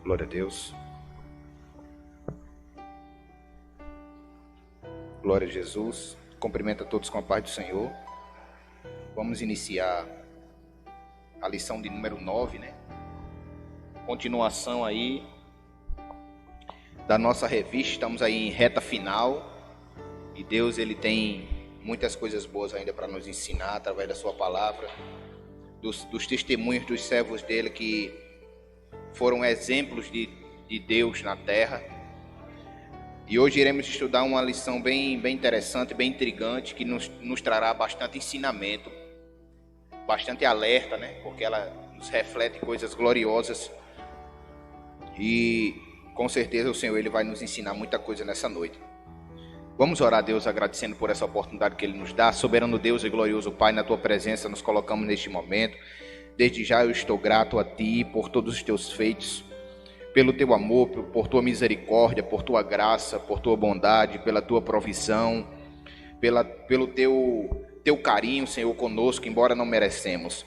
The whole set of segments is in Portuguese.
Glória a Deus. Glória a Jesus. Cumprimento a todos com a paz do Senhor. Vamos iniciar a lição de número 9, né? Continuação aí da nossa revista. Estamos aí em reta final. E Deus, Ele tem muitas coisas boas ainda para nos ensinar através da sua palavra. Dos testemunhos dos servos dele que foram exemplos de Deus na terra. E hoje iremos estudar uma lição bem interessante, bem intrigante, que nos trará bastante ensinamento, bastante alerta, né? Porque ela nos reflete coisas gloriosas. E com certeza o Senhor, Ele vai nos ensinar muita coisa nessa noite. Vamos orar a Deus agradecendo por essa oportunidade que Ele nos dá. Soberano Deus e glorioso Pai, na Tua presença nos colocamos neste momento. Desde já eu estou grato a Ti por todos os Teus feitos, pelo Teu amor, por Tua misericórdia, por Tua graça, por Tua bondade, pela Tua provisão, pelo Teu carinho, Senhor, conosco, embora não merecemos.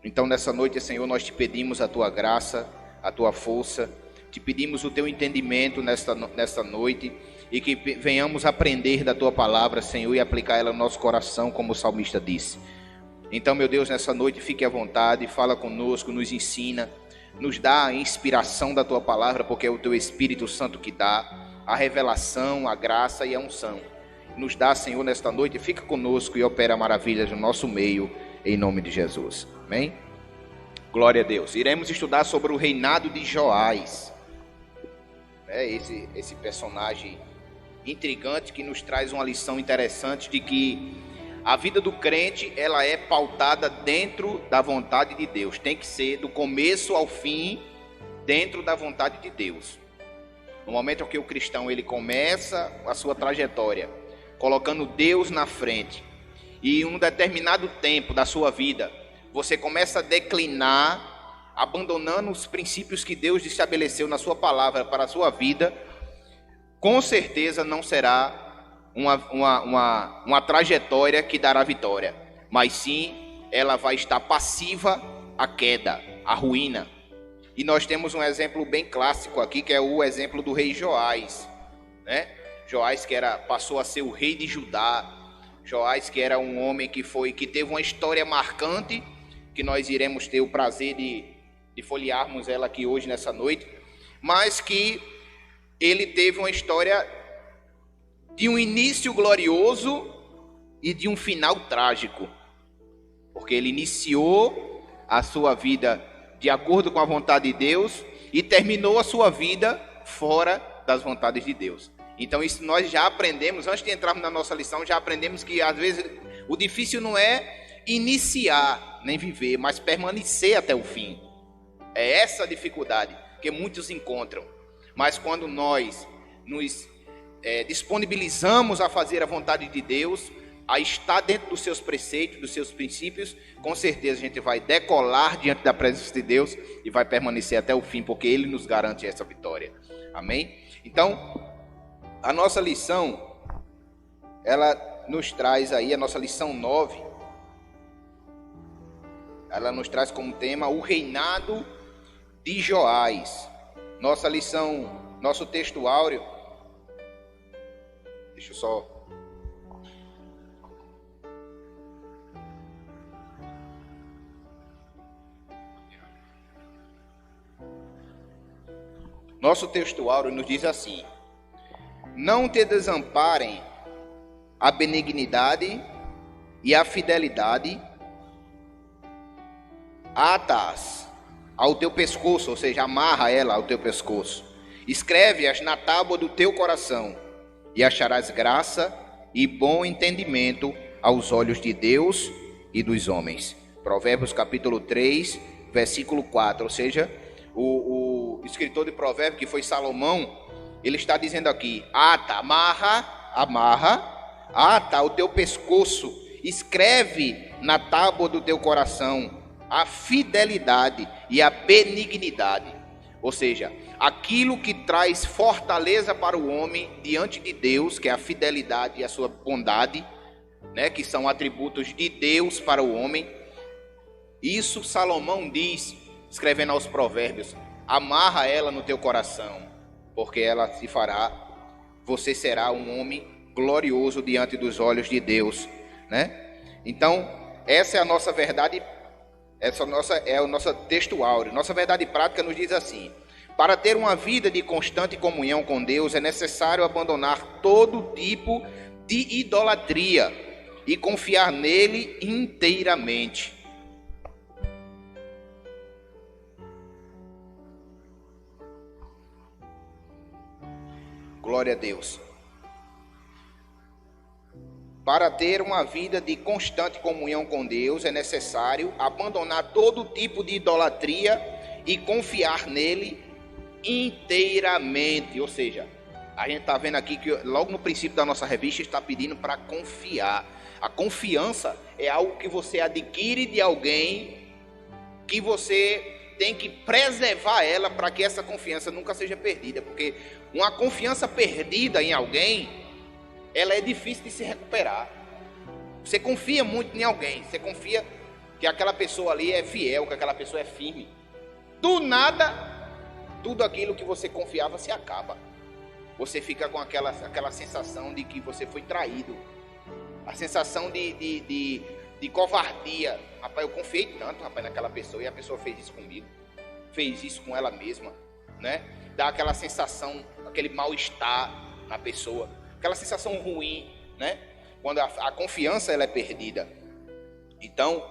Então nessa noite, Senhor, nós Te pedimos a Tua graça, a Tua força, Te pedimos o Teu entendimento nesta noite, e que venhamos aprender da Tua palavra, Senhor, e aplicar ela no nosso coração, como o salmista disse. Então, meu Deus, nessa noite, fique à vontade, fala conosco, nos ensina, nos dá a inspiração da Tua palavra, porque é o Teu Espírito Santo que dá a revelação, a graça e a unção. Nos dá, Senhor, nesta noite, fica conosco e opera maravilhas no nosso meio, em nome de Jesus. Amém? Glória a Deus. Iremos estudar sobre o reinado de Joás. Esse personagem intrigante que nos traz uma lição interessante de que a vida do crente, ela é pautada dentro da vontade de Deus. Tem que ser do começo ao fim dentro da vontade de Deus. No momento em que o cristão ele começa a sua trajetória colocando Deus na frente, e em um determinado tempo da sua vida você começa a declinar, abandonando os princípios que Deus estabeleceu na sua palavra para a sua vida, com certeza não será uma trajetória que dará vitória, mas sim ela vai estar passiva à queda, à ruína. E nós temos um exemplo bem clássico aqui, que é o exemplo do rei Joás, né? Joás que passou a ser o rei de Judá. Joás que era um homem que teve uma história marcante, que nós iremos ter o prazer de folhearmos ela aqui hoje nessa noite, mas que ele teve uma história de um início glorioso e de um final trágico, porque ele iniciou a sua vida de acordo com a vontade de Deus e terminou a sua vida fora das vontades de Deus. Então isso nós já aprendemos, antes de entrarmos na nossa lição, já aprendemos que às vezes o difícil não é iniciar nem viver, mas permanecer até o fim. É essa a dificuldade que muitos encontram. Mas quando nós nos disponibilizamos a fazer a vontade de Deus, a estar dentro dos seus preceitos, dos seus princípios, com certeza a gente vai decolar diante da presença de Deus e vai permanecer até o fim, porque Ele nos garante essa vitória. Amém? Então, a nossa lição, ela nos traz aí, a nossa lição 9, ela nos traz como tema o reinado de Joás. Nossa lição, nosso texto áureo, deixa eu só... Nosso texto áureo nos diz assim: não te desamparem a benignidade e a fidelidade, ata-as ao teu pescoço, ou seja, amarra ela ao teu pescoço, escreve-as na tábua do teu coração, e acharás graça e bom entendimento aos olhos de Deus e dos homens. Provérbios capítulo 3, versículo 4, ou seja, o escritor de Provérbios, que foi Salomão, ele está dizendo aqui: ata, amarra, ata ao teu pescoço, escreve na tábua do teu coração a fidelidade e a benignidade, ou seja, aquilo que traz fortaleza para o homem diante de Deus, que é a fidelidade e a sua bondade, né, que são atributos de Deus para o homem. Isso Salomão diz, escrevendo aos Provérbios: amarra ela no teu coração, porque ela se fará, você será um homem glorioso diante dos olhos de Deus, né? Então, essa é a nossa verdade, é o nosso texto áureo. Nossa verdade prática nos diz assim: para ter uma vida de constante comunhão com Deus, é necessário abandonar todo tipo de idolatria e confiar nele inteiramente. Glória a Deus. Para ter uma vida de constante comunhão com Deus, é necessário abandonar todo tipo de idolatria e confiar nele inteiramente. Ou seja, a gente está vendo aqui que logo no princípio da nossa revista está pedindo para confiar. A confiança é algo que você adquire de alguém, que você tem que preservar ela para que essa confiança nunca seja perdida, porque uma confiança perdida em alguém, ela é difícil de se recuperar. Você confia muito em alguém, você confia que aquela pessoa ali é fiel, que aquela pessoa é firme. Do nada, tudo aquilo que você confiava se acaba. Você fica com aquela sensação de que você foi traído, a sensação de covardia. Rapaz, eu confiei tanto, rapaz, naquela pessoa, e a pessoa fez isso comigo, fez isso com ela mesma, né? Dá aquela sensação, aquele mal-estar na pessoa, aquela sensação ruim, né? Quando a confiança ela é perdida. Então,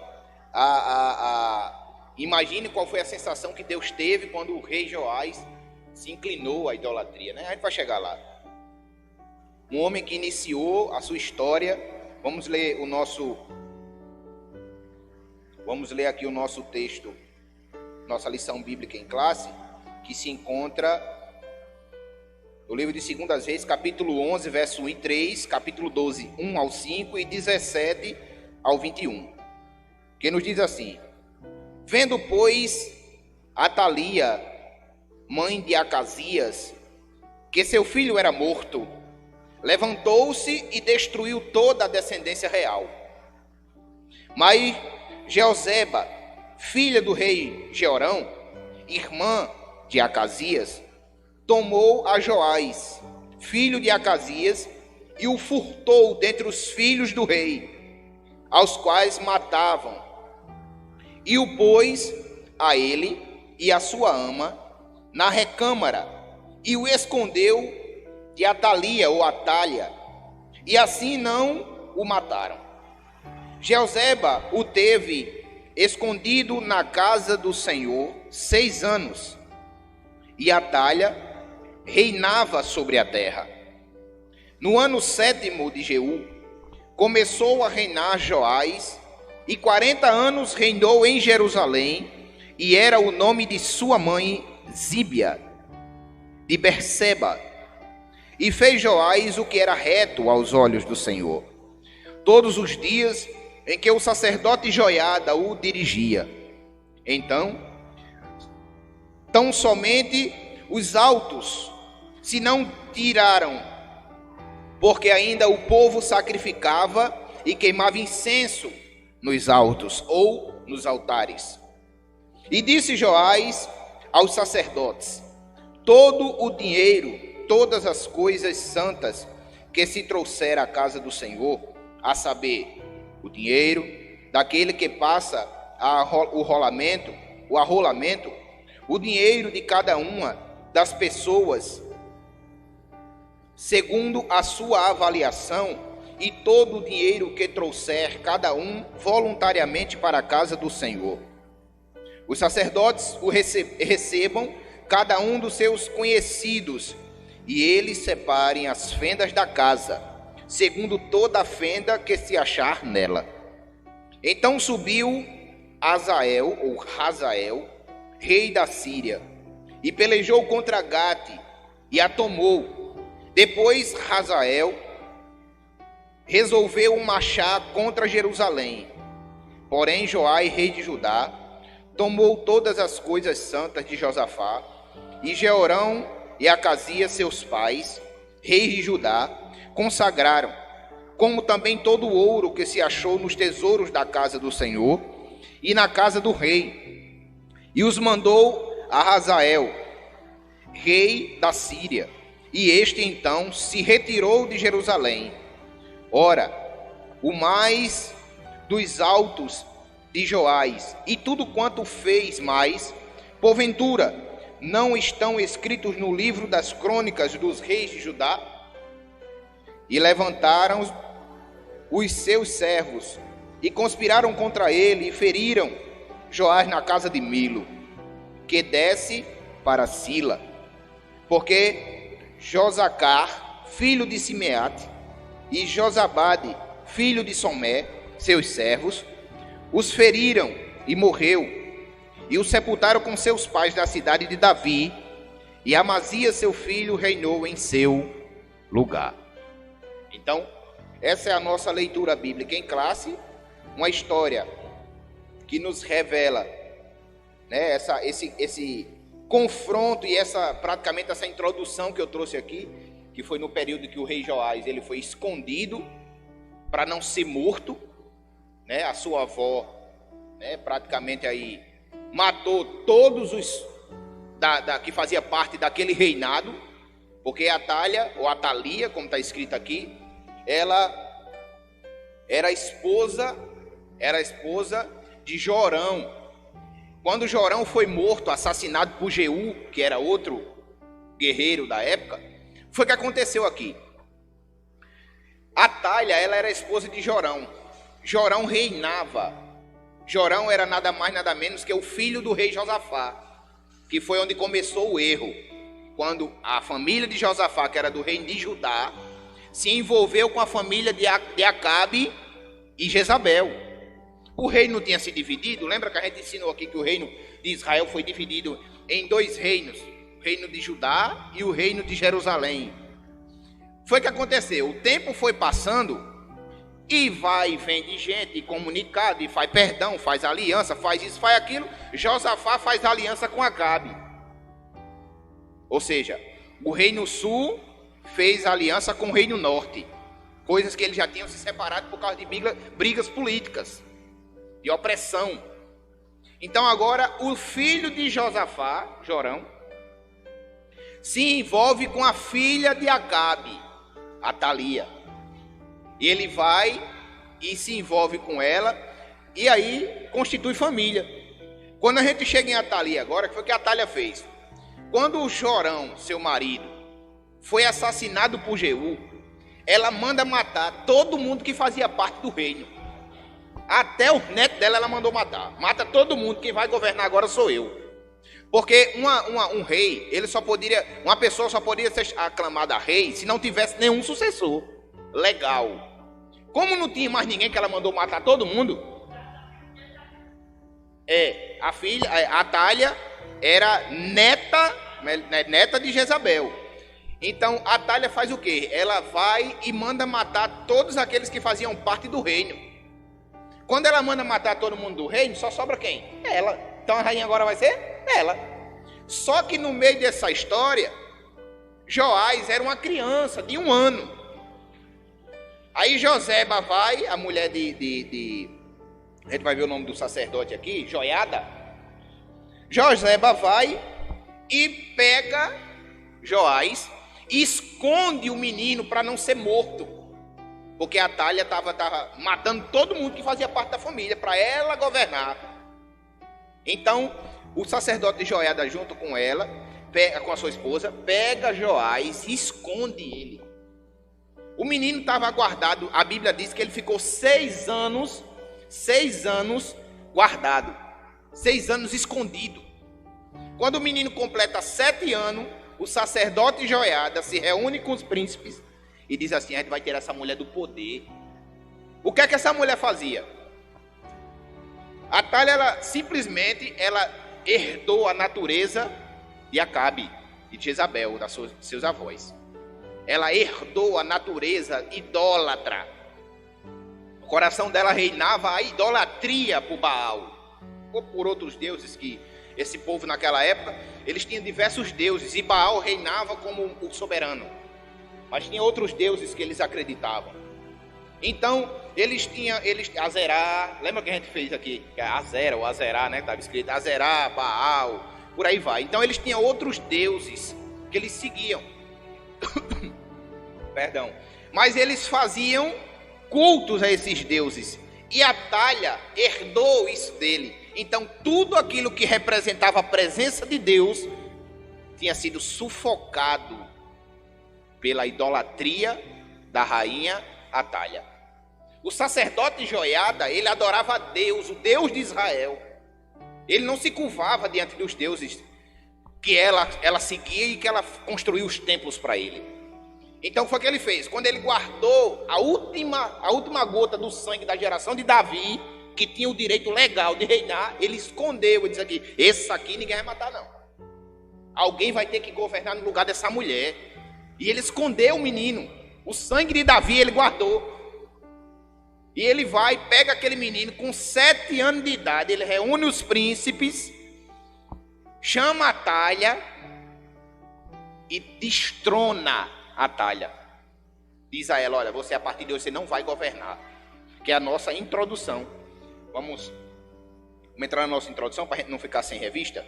imagine qual foi a sensação que Deus teve quando o rei Joás se inclinou à idolatria, né? A gente vai chegar lá. Um homem que iniciou a sua história. Vamos ler aqui o nosso texto, nossa lição bíblica em classe, que se encontra no livro de 2 Reis, capítulo 11, verso 1 e 3, capítulo 12, 1 ao 5 e 17 ao 21, que nos diz assim: vendo, pois, Atalia, mãe de Acasias, que seu filho era morto, levantou-se e destruiu toda a descendência real. Mas Jeozeba, filha do rei Jeorão, irmã de Acasias, tomou a Joás, filho de Acasias, e o furtou dentre os filhos do rei, aos quais matavam, e o pôs a ele e a sua ama na recâmara, e o escondeu de Atalia ou Atalha, e assim não o mataram. Jeozeba o teve escondido na casa do Senhor 6 anos, e Atalha reinava sobre a terra. No ano 7º de Jeú, começou a reinar Joás, e 40 anos reinou em Jerusalém, e era o nome de sua mãe Zíbia, de Berseba. E fez Joás o que era reto aos olhos do Senhor, todos os dias em que o sacerdote Joiada o dirigia. Então, tão somente os altos se não tiraram, porque ainda o povo sacrificava e queimava incenso nos altos ou nos altares. E disse Joás aos sacerdotes: todo o dinheiro, todas as coisas santas que se trouxer à casa do Senhor, a saber, o dinheiro daquele que passa o arrolamento, o dinheiro de cada uma das pessoas, segundo a sua avaliação, e todo o dinheiro que trouxer cada um voluntariamente para a casa do Senhor. Os sacerdotes o recebam cada um dos seus conhecidos, e eles separem as fendas da casa, segundo toda a fenda que se achar nela. Então subiu Azael, ou Razael, rei da Síria, e pelejou contra Gate, e a tomou. Depois Razael resolveu marchar contra Jerusalém. Porém Joás, rei de Judá, tomou todas as coisas santas de Josafá, e Jeorão e Acasias, seus pais, reis de Judá, consagraram, como também todo o ouro que se achou nos tesouros da casa do Senhor e na casa do rei, e os mandou a Hazael, rei da Síria, e este então se retirou de Jerusalém. Ora, o mais dos altos de Joás, e tudo quanto fez mais, porventura, não estão escritos no livro das crônicas dos reis de Judá? E levantaram os seus servos, e conspiraram contra ele, e feriram Joás na casa de Milo, que desce para Sila, porque Josacar, filho de Simeate, e Josabade, filho de Somé, seus servos, os feriram e morreu, e o sepultaram com seus pais da cidade de Davi, e Amazias, seu filho, reinou em seu lugar. Então, essa é a nossa leitura bíblica em classe, uma história que nos revela, né, esse confronto e praticamente essa introdução que eu trouxe aqui, que foi no período que o rei Joás ele foi escondido para não ser morto, né? A sua avó, né, praticamente aí matou todos os que fazia parte daquele reinado, porque Atalha, ou Atalia, como está escrito aqui, ela era esposa de Jorão. Quando Jorão foi morto, assassinado por Jeú, que era outro guerreiro da época, foi o que aconteceu aqui. Atalha, ela era esposa de Jorão. Jorão reinava. Jorão era nada mais, nada menos que o filho do rei Josafá, que foi onde começou o erro. Quando a família de Josafá, que era do reino de Judá, se envolveu com a família de Acabe e Jezabel. O reino tinha se dividido. Lembra que a gente ensinou aqui que o reino de Israel foi dividido em dois reinos, o reino de Judá e o reino de Jerusalém. Foi o que aconteceu, o tempo foi passando, e vai e vem de gente, comunicado, e faz perdão, faz aliança, faz isso, faz aquilo. Josafá faz aliança com Acabe. Ou seja, o reino sul fez aliança com o reino norte, coisas que eles já tinham se separado por causa de brigas políticas, de opressão. Então agora o filho de Josafá, Jorão, se envolve com a filha de Acabe, Atalia. E ele vai e se envolve com ela, e aí constitui família. Quando a gente chega em Atalia agora, que foi o que a Atalia fez? Quando o Jorão, seu marido, foi assassinado por Jeú, ela manda matar todo mundo que fazia parte do reino. Até o neto dela ela mandou matar. Mata todo mundo, quem vai governar agora sou eu. Porque um rei, uma pessoa só poderia ser aclamada rei se não tivesse nenhum sucessor legal. Como não tinha mais ninguém, que ela mandou matar todo mundo, a filha, a Atalha, era neta de Jezabel. Então a Atalha faz o quê? Ela vai e manda matar todos aqueles que faziam parte do reino. Quando ela manda matar todo mundo do reino, só sobra quem? Ela. Então a rainha agora vai ser ela. Só que no meio dessa história, Joás era uma criança de 1 ano. Aí Joseba vai, a mulher a gente vai ver o nome do sacerdote aqui, Joiada. Joseba vai e pega Joás e esconde o menino para não ser morto. Porque a Atalha estava matando todo mundo que fazia parte da família, para ela governar. Então, o sacerdote Joiada, junto com ela, com a sua esposa, pega Joás e esconde ele. O menino estava guardado, a Bíblia diz que ele ficou 6 anos guardado, 6 anos escondido. Quando o menino completa 7 anos, o sacerdote Joiada se reúne com os príncipes e diz assim: a gente vai ter essa mulher do poder. O que é que essa mulher fazia? Atalha, ela simplesmente herdou a natureza de Acabe e de Jezabel, seus avós. Ela herdou a natureza idólatra. O coração dela reinava a idolatria por Baal ou por outros deuses, que esse povo naquela época, eles tinham diversos deuses, e Baal reinava como o soberano, mas tinha outros deuses que eles acreditavam. Então eles Azerá, lembra que a gente fez aqui, que é Azera ou Azerá, né? Estava escrito Azerá, Baal, por aí vai. Então eles tinham outros deuses que eles seguiam. Perdão. Mas eles faziam cultos a esses deuses. E Atalha herdou isso dele. Então tudo aquilo que representava a presença de Deus tinha sido sufocado pela idolatria da rainha Atalha. O sacerdote Joiada, ele adorava a Deus, o Deus de Israel. Ele não se curvava diante dos deuses que ela seguia e que ela construiu os templos para ele. Então foi o que ele fez. Quando ele guardou a última gota do sangue da geração de Davi, que tinha o direito legal de reinar, ele escondeu e disse aqui: esse aqui ninguém vai matar não. Alguém vai ter que governar no lugar dessa mulher. E ele escondeu o menino. O sangue de Davi ele guardou. E ele vai, pega aquele menino com 7 anos de idade, ele reúne os príncipes, chama Atalha e destrona Atalha. Diz a ela: olha, você a partir de hoje você não vai governar. Que é a nossa introdução. Vamos entrar na nossa introdução para a gente não ficar sem revista.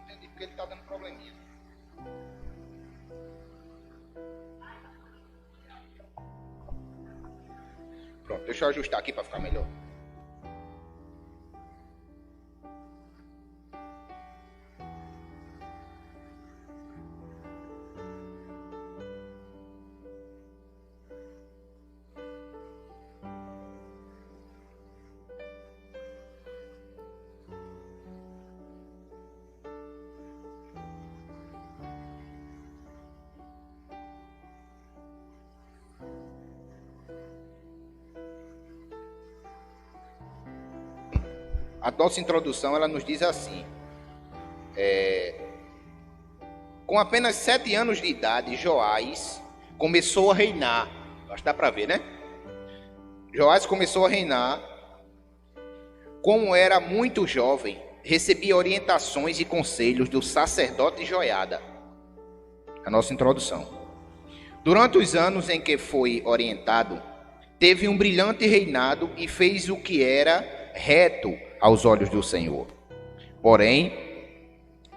Entendi porque ele está dando probleminha. Pronto, deixa eu ajustar aqui para ficar melhor. A nossa introdução, ela nos diz assim: com apenas 7 anos de idade, Joás começou a reinar. Acho que dá para ver, né? Joás começou a reinar. Como era muito jovem, recebia orientações e conselhos do sacerdote Joiada. A nossa introdução. Durante os anos em que foi orientado, teve um brilhante reinado e fez o que era reto aos olhos do Senhor. Porém,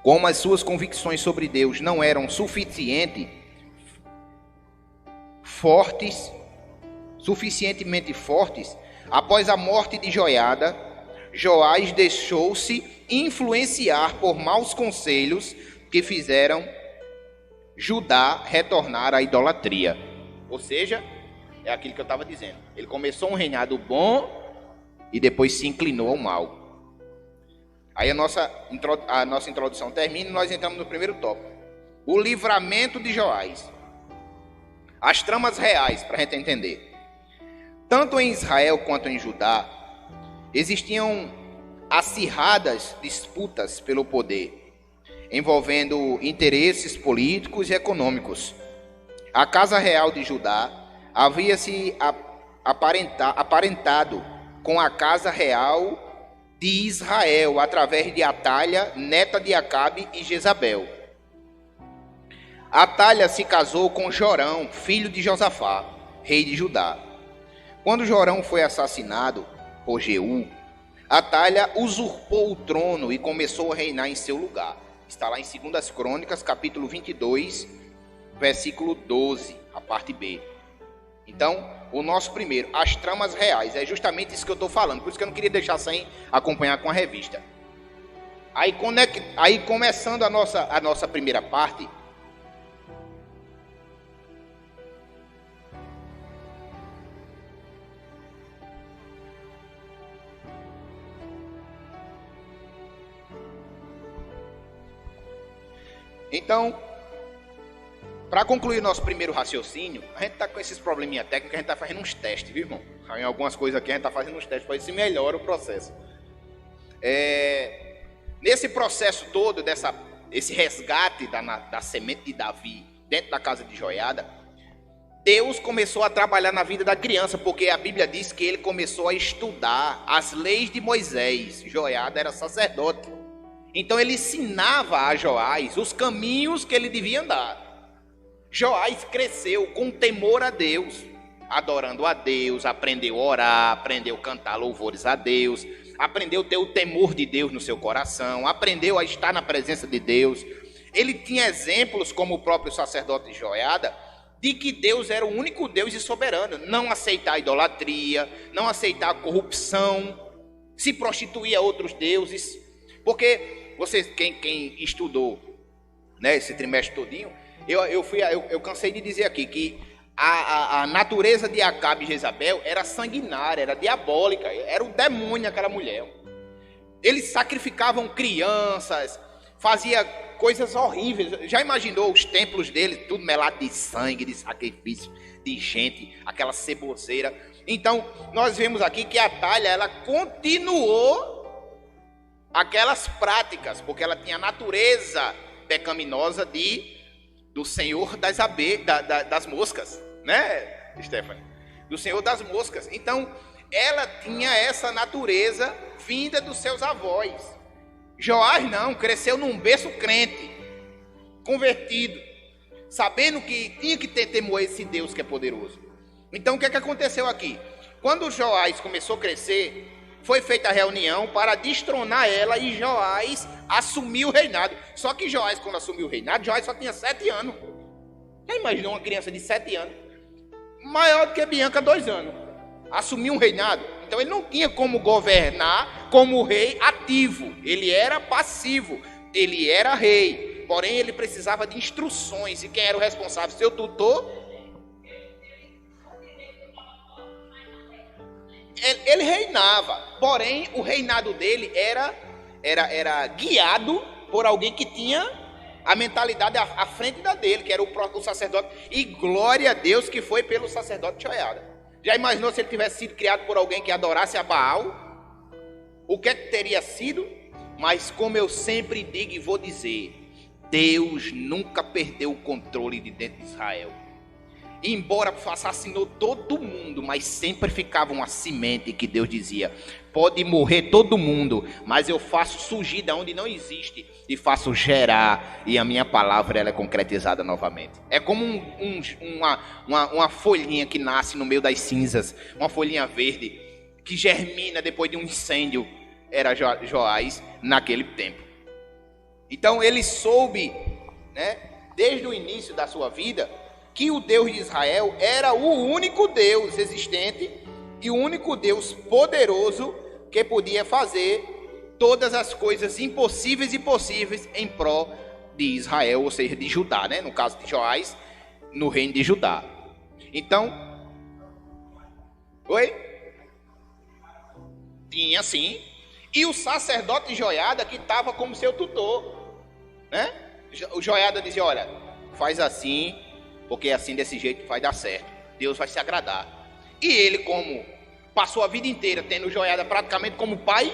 como as suas convicções sobre Deus não eram suficientemente fortes, após a morte de Joiada, Joás deixou-se influenciar por maus conselhos que fizeram Judá retornar à idolatria. Ou seja, é aquilo que eu estava dizendo. Ele começou um reinado bom e depois se inclinou ao mal. Aí a nossa introdução termina e nós entramos no primeiro tópico. O livramento de Joás. As tramas reais, para a gente entender. Tanto em Israel quanto em Judá, existiam acirradas disputas pelo poder, envolvendo interesses políticos e econômicos. A casa real de Judá havia se aparentado com a casa real de Israel, através de Atalha, neta de Acabe e Jezabel. Atalha se casou com Jorão, filho de Josafá, rei de Judá. Quando Jorão foi assassinado por Jeú, Atalha usurpou o trono e começou a reinar em seu lugar. Está lá em 2 Crônicas, capítulo 22, versículo 12, a parte B. Então, o nosso primeiro, as tramas reais, é justamente isso que eu estou falando. Por isso que eu não queria deixar sem acompanhar com a revista. Aí começando a nossa primeira parte. Então, para concluir nosso primeiro raciocínio, a gente está com esses probleminha técnicos, a gente está fazendo uns testes, viu, irmão? Em algumas coisas aqui a gente está fazendo uns testes para ver se melhora o processo. Nesse processo todo, esse resgate da semente de Davi dentro da casa de Joiada, Deus começou a trabalhar na vida da criança, porque a Bíblia diz que ele começou a estudar as leis de Moisés. Joiada era sacerdote. Então ele ensinava a Joás os caminhos que ele devia andar. Joás cresceu com temor a Deus, adorando a Deus, aprendeu a orar, aprendeu a cantar louvores a Deus, aprendeu a ter o temor de Deus no seu coração, aprendeu a estar na presença de Deus. Ele tinha exemplos, como o próprio sacerdote Joiada, de que Deus era o único Deus e soberano. Não aceitar a idolatria, não aceitar a corrupção, se prostituir a outros deuses. Porque vocês, quem estudou, né, esse trimestre todinho, eu cansei de dizer aqui que a natureza de Acabe e Jezabel era sanguinária, era diabólica, era o demônio aquela mulher. Eles sacrificavam crianças, fazia coisas horríveis. Já imaginou os templos deles, tudo melado de sangue, de sacrifício, de gente, aquela ceboseira. Então, nós vemos aqui que Atalha, ela continuou aquelas práticas, porque ela tinha a natureza pecaminosa do senhor das moscas, né, Stephanie? Do senhor das moscas. Então, ela tinha essa natureza vinda dos seus avós. Joás não, cresceu num berço crente, convertido, sabendo que tinha que ter temor a esse Deus que é poderoso. Então, o que aconteceu aqui? Quando Joás começou a crescer, foi feita a reunião para destronar ela e Joás assumiu o reinado. Só que Joás, quando assumiu o reinado, Joás só tinha 7 anos. Já imaginou uma criança de 7 anos? Maior do que Bianca, 2 anos. Assumiu um reinado. Então ele não tinha como governar como rei ativo. Ele era passivo. Ele era rei. Porém, ele precisava de instruções. E quem era o responsável? Seu tutor. Ele reinava, porém o reinado dele era guiado por alguém que tinha a mentalidade à frente da dele, que era o sacerdote. E glória a Deus que foi pelo sacerdote Joiada. Já imaginou se ele tivesse sido criado por alguém que adorasse a Baal? O que teria sido? Mas como eu sempre digo e vou dizer, Deus nunca perdeu o controle de dentro de Israel. Embora assassinou todo mundo, mas sempre ficava uma semente que Deus dizia: pode morrer todo mundo, mas eu faço surgir da onde não existe e faço gerar, e a minha palavra ela é concretizada novamente. É como uma folhinha que nasce no meio das cinzas, uma folhinha verde que germina depois de um incêndio. Era Joás naquele tempo. Então ele soube, né, desde o início da sua vida, que o Deus de Israel era o único Deus existente e o único Deus poderoso que podia fazer todas as coisas impossíveis e possíveis em prol de Israel, ou seja, de Judá, né? No caso de Joás, no reino de Judá. Então, tinha sim. E o sacerdote Joiada que estava como seu tutor, né? O Joiada dizia: olha, faz assim, porque assim, desse jeito, vai dar certo. Deus vai se agradar. E ele, como passou a vida inteira tendo Joiada praticamente como pai,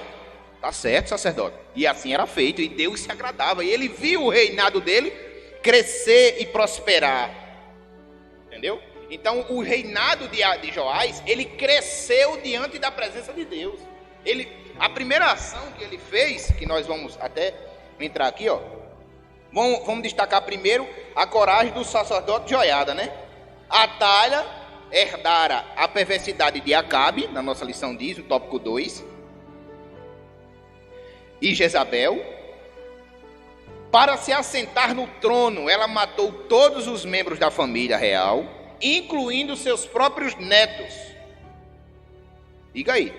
tá certo, sacerdote. E assim era feito, e Deus se agradava. E ele viu o reinado dele crescer e prosperar. Entendeu? Então, o reinado de Joás, ele cresceu diante da presença de Deus. A primeira ação que ele fez, que nós vamos até entrar aqui, ó. Vamos destacar primeiro a coragem do sacerdote Joiada, né? Atalha herdara a perversidade de Acabe, na nossa lição diz, no tópico 2. E Jezabel, para se assentar no trono, ela matou todos os membros da família real, incluindo seus próprios netos. Diga aí.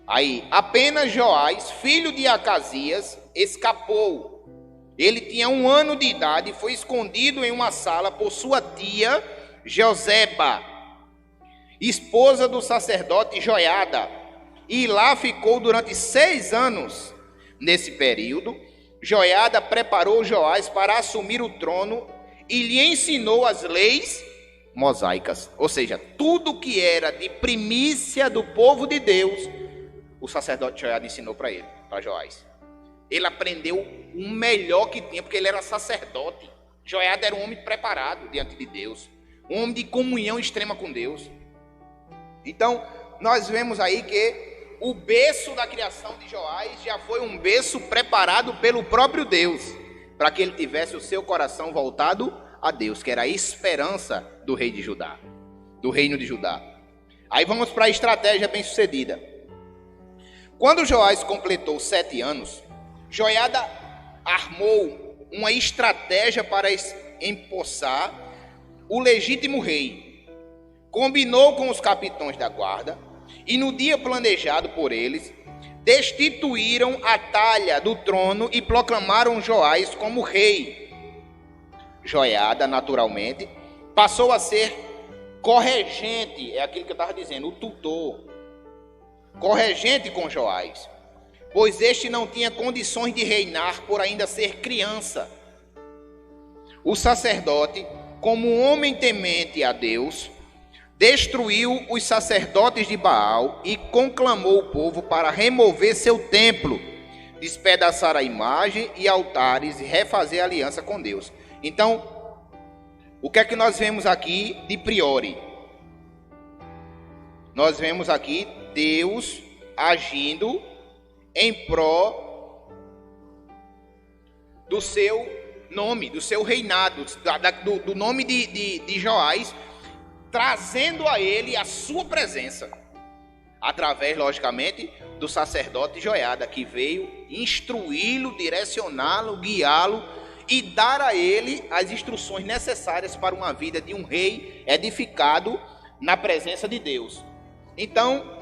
Aí, apenas Joás, filho de Acasias, escapou. Ele tinha 1 ano de idade e foi escondido em uma sala por sua tia Joseba, esposa do sacerdote Joiada, e lá ficou durante 6 anos. Nesse período, Joiada preparou Joás para assumir o trono e lhe ensinou as leis mosaicas, ou seja, tudo que era de primícia do povo de Deus, o sacerdote Joiada ensinou para ele, para Joás. Ele aprendeu o melhor que tinha, porque ele era sacerdote. Joiada era um homem preparado diante de Deus, um homem de comunhão extrema com Deus. Então, nós vemos aí que o berço da criação de Joás já foi um berço preparado pelo próprio Deus, para que ele tivesse o seu coração voltado a Deus, que era a esperança do rei de Judá, do reino de Judá. Aí vamos para a estratégia bem-sucedida. Quando Joás completou 7 anos, Joiada armou uma estratégia para empossar o legítimo rei. Combinou com os capitães da guarda e no dia planejado por eles, destituíram Atalha do trono e proclamaram Joás como rei. Joiada, naturalmente, passou a ser corregente, é aquilo que eu estava dizendo, o tutor, corregente com Joás, pois este não tinha condições de reinar por ainda ser criança. O sacerdote, como um homem temente a Deus, destruiu os sacerdotes de Baal e conclamou o povo para remover seu templo, despedaçar a imagem e altares e refazer aliança com Deus. Então, o que é que nós vemos aqui de priori? Nós vemos aqui Deus agindo em pró do seu nome, do seu reinado, do nome de Joás, trazendo a ele a sua presença, através, logicamente, do sacerdote Joiada, que veio instruí-lo, direcioná-lo, guiá-lo e dar a ele as instruções necessárias para uma vida de um rei edificado na presença de Deus. Então,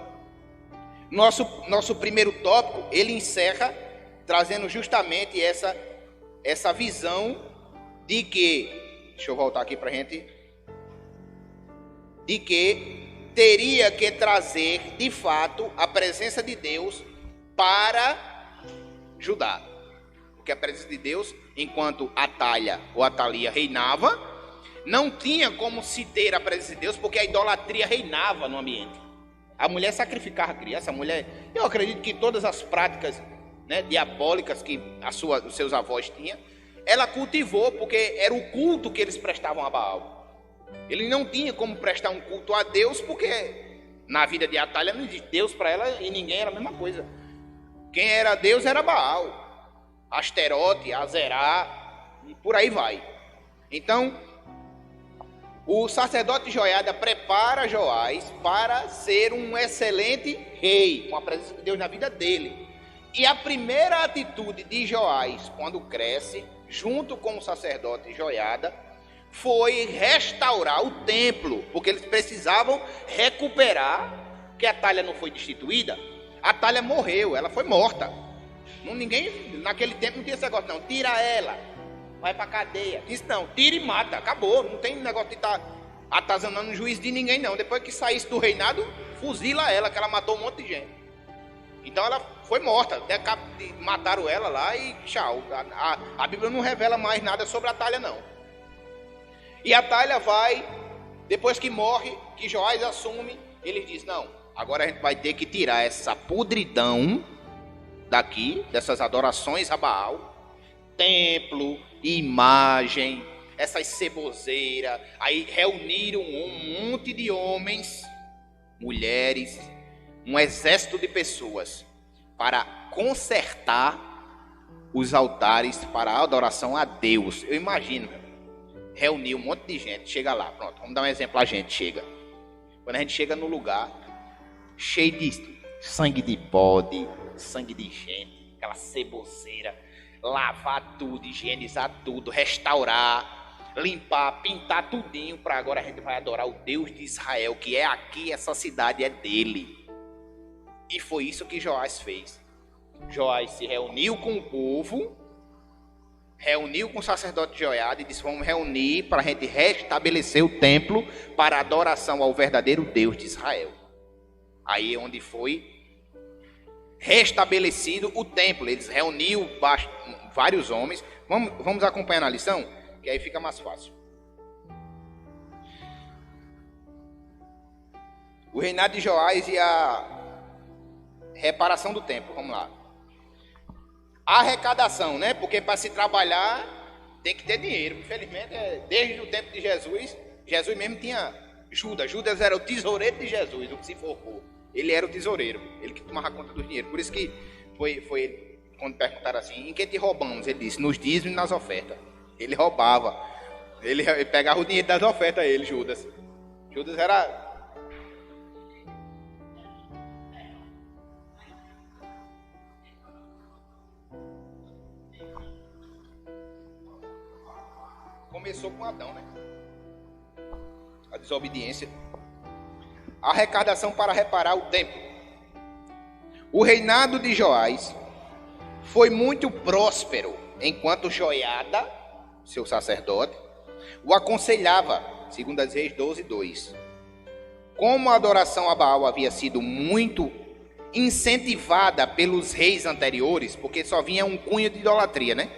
nosso primeiro tópico, ele encerra trazendo justamente essa visão de que, deixa eu voltar aqui para a gente, de que teria que trazer, de fato, a presença de Deus para Judá. Porque a presença de Deus, enquanto Atalha ou Atalia reinava, não tinha como se ter a presença de Deus, porque a idolatria reinava no ambiente. A mulher sacrificava a criança, eu acredito que todas as práticas, né, diabólicas que os seus avós tinham, ela cultivou, porque era o culto que eles prestavam a Baal. Ele não tinha como prestar um culto a Deus, porque na vida de Atalha não existe Deus para ela e ninguém era a mesma coisa. Quem era Deus era Baal, Asterote, Azerá e por aí vai. Então, o sacerdote Joiada prepara Joás para ser um excelente rei, com a presença de Deus na vida dele. E a primeira atitude de Joás, quando cresce, junto com o sacerdote Joiada, foi restaurar o templo, porque eles precisavam recuperar, que Atalha não foi destituída. Atalha morreu, ela foi morta. Naquele tempo não tinha esse negócio, não, tira ela, vai pra cadeia. Isso não, tira e mata, acabou. Não tem negócio de estar atazanando o juiz de ninguém, não. Depois que saísse do reinado, fuzila ela, que ela matou um monte de gente. Então ela foi morta, mataram ela lá e tchau. A Bíblia não revela mais nada sobre Atalha, não. E Atalha vai, depois que morre, que Joás assume, ele diz, não, agora a gente vai ter que tirar essa podridão daqui, dessas adorações a Baal, templo, imagem, essas ceboseiras. Aí reuniram um monte de homens, mulheres, um exército de pessoas para consertar os altares para a adoração a Deus. Eu imagino, reunir um monte de gente, chega lá, pronto, vamos dar um exemplo, a gente chega. Quando a gente chega no lugar, cheio de sangue de bode, sangue de gente, aquela ceboseira, lavar tudo, higienizar tudo, restaurar, limpar, pintar tudinho, para agora a gente vai adorar o Deus de Israel, que é aqui, essa cidade é dele. E foi isso que Joás fez. Joás se reuniu com o povo, reuniu com o sacerdote Joiada e disse, vamos reunir para a gente restabelecer o templo para a adoração ao verdadeiro Deus de Israel. Aí é onde foi restabelecido o templo. Eles reuniu vários homens. Vamos acompanhar na lição, que aí fica mais fácil. O reinado de Joás e a reparação do templo, vamos lá. A arrecadação, né? Porque para se trabalhar tem que ter dinheiro. Infelizmente, desde o tempo de Jesus, Jesus mesmo tinha Judas. Judas era o tesoureiro de Jesus, o que se forcou. Ele era o tesoureiro, ele que tomava conta do dinheiro. Por isso que foi quando perguntaram assim, em que te roubamos? Ele disse, nos dízimos e nas ofertas. Ele roubava. Ele pegava o dinheiro das ofertas, ele, Judas. Judas era... Começou com Adão, né? A desobediência. A arrecadação para reparar o templo. O reinado de Joás foi muito próspero, enquanto Joiada, seu sacerdote, o aconselhava, segundo as Reis 12:2. Como a adoração a Baal havia sido muito incentivada pelos reis anteriores, porque só vinha um cunho de idolatria, né?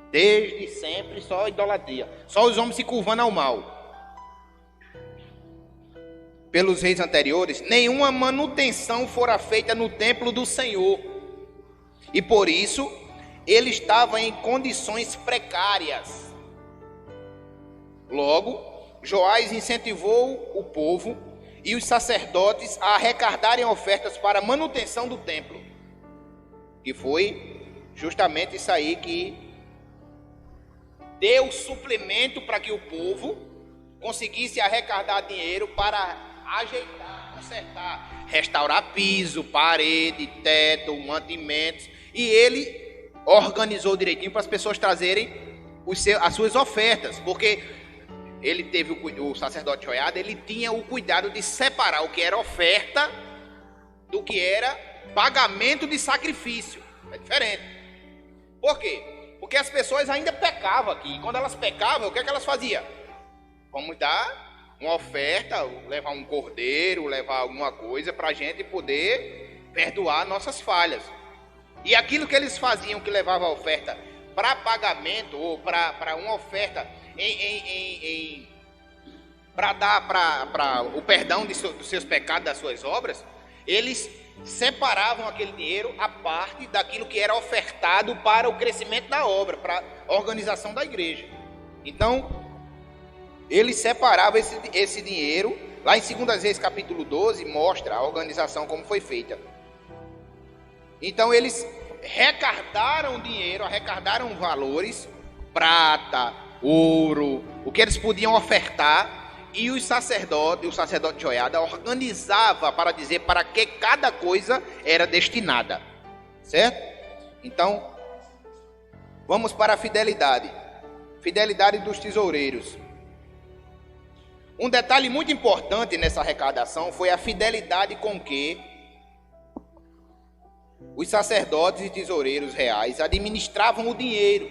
Desde sempre só idolatria, só os homens se curvando ao mal. Pelos reis anteriores, nenhuma manutenção fora feita no templo do Senhor. E por isso, ele estava em condições precárias. Logo, Joás incentivou o povo e os sacerdotes a arrecadarem ofertas para a manutenção do templo. Que foi justamente isso aí que deu suplemento para que o povo conseguisse arrecadar dinheiro para ajeitar, consertar, restaurar piso, parede, teto, mantimentos. E ele organizou direitinho para as pessoas trazerem as suas ofertas, porque ele teve o sacerdote Joiada, ele tinha o cuidado de separar o que era oferta do que era pagamento de sacrifício. É diferente. Por quê? Porque as pessoas ainda pecavam aqui. E quando elas pecavam, o que é que elas faziam? Vamos dar uma oferta, levar um cordeiro, levar alguma coisa para a gente poder perdoar nossas falhas. E aquilo que eles faziam, que levava a oferta para pagamento ou para uma oferta para dar para o perdão dos seus pecados, das suas obras, eles separavam aquele dinheiro à parte daquilo que era ofertado para o crescimento da obra, para a organização da igreja. Então, ele separava esse dinheiro. Lá em 2 Reis capítulo 12 mostra a organização como foi feita. Então eles arrecadaram dinheiro, arrecadaram valores, prata, ouro, o que eles podiam ofertar. E o sacerdote Joiada organizava para dizer para que cada coisa era destinada. Certo? Então, vamos para a fidelidade. Fidelidade dos tesoureiros. Um detalhe muito importante nessa arrecadação foi a fidelidade com que os sacerdotes e tesoureiros reais administravam o dinheiro,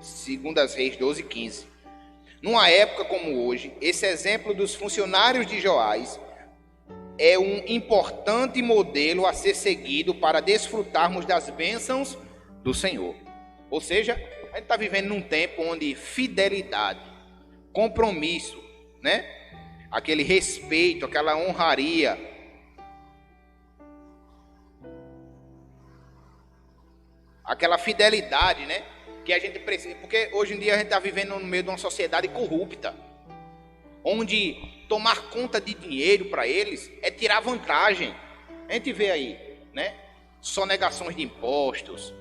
segundo as Reis 12:15. Numa época como hoje, esse exemplo dos funcionários de Joás é um importante modelo a ser seguido para desfrutarmos das bênçãos do Senhor. Ou seja, a gente está vivendo num tempo onde fidelidade, compromisso, né? Aquele respeito, aquela honraria, aquela fidelidade, né? Que a gente precisa, porque hoje em dia a gente está vivendo no meio de uma sociedade corrupta, onde tomar conta de dinheiro para eles é tirar vantagem. A gente vê aí, né? Sonegações de impostos,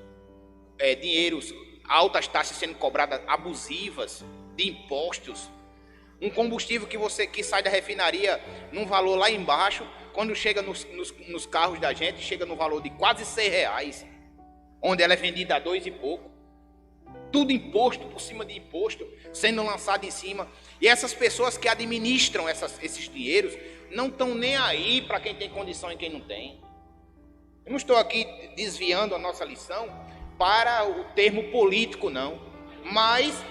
dinheiros, altas taxas sendo cobradas abusivas de impostos. Um combustível que sai da refinaria num valor lá embaixo, quando chega nos carros da gente, chega no valor de quase R$6, onde ela é vendida a 2 e pouco. Tudo imposto por cima de imposto, sendo lançado em cima. E essas pessoas que administram esses dinheiros não estão nem aí para quem tem condição e quem não tem. Eu não estou aqui desviando a nossa lição para o termo político, não. Mas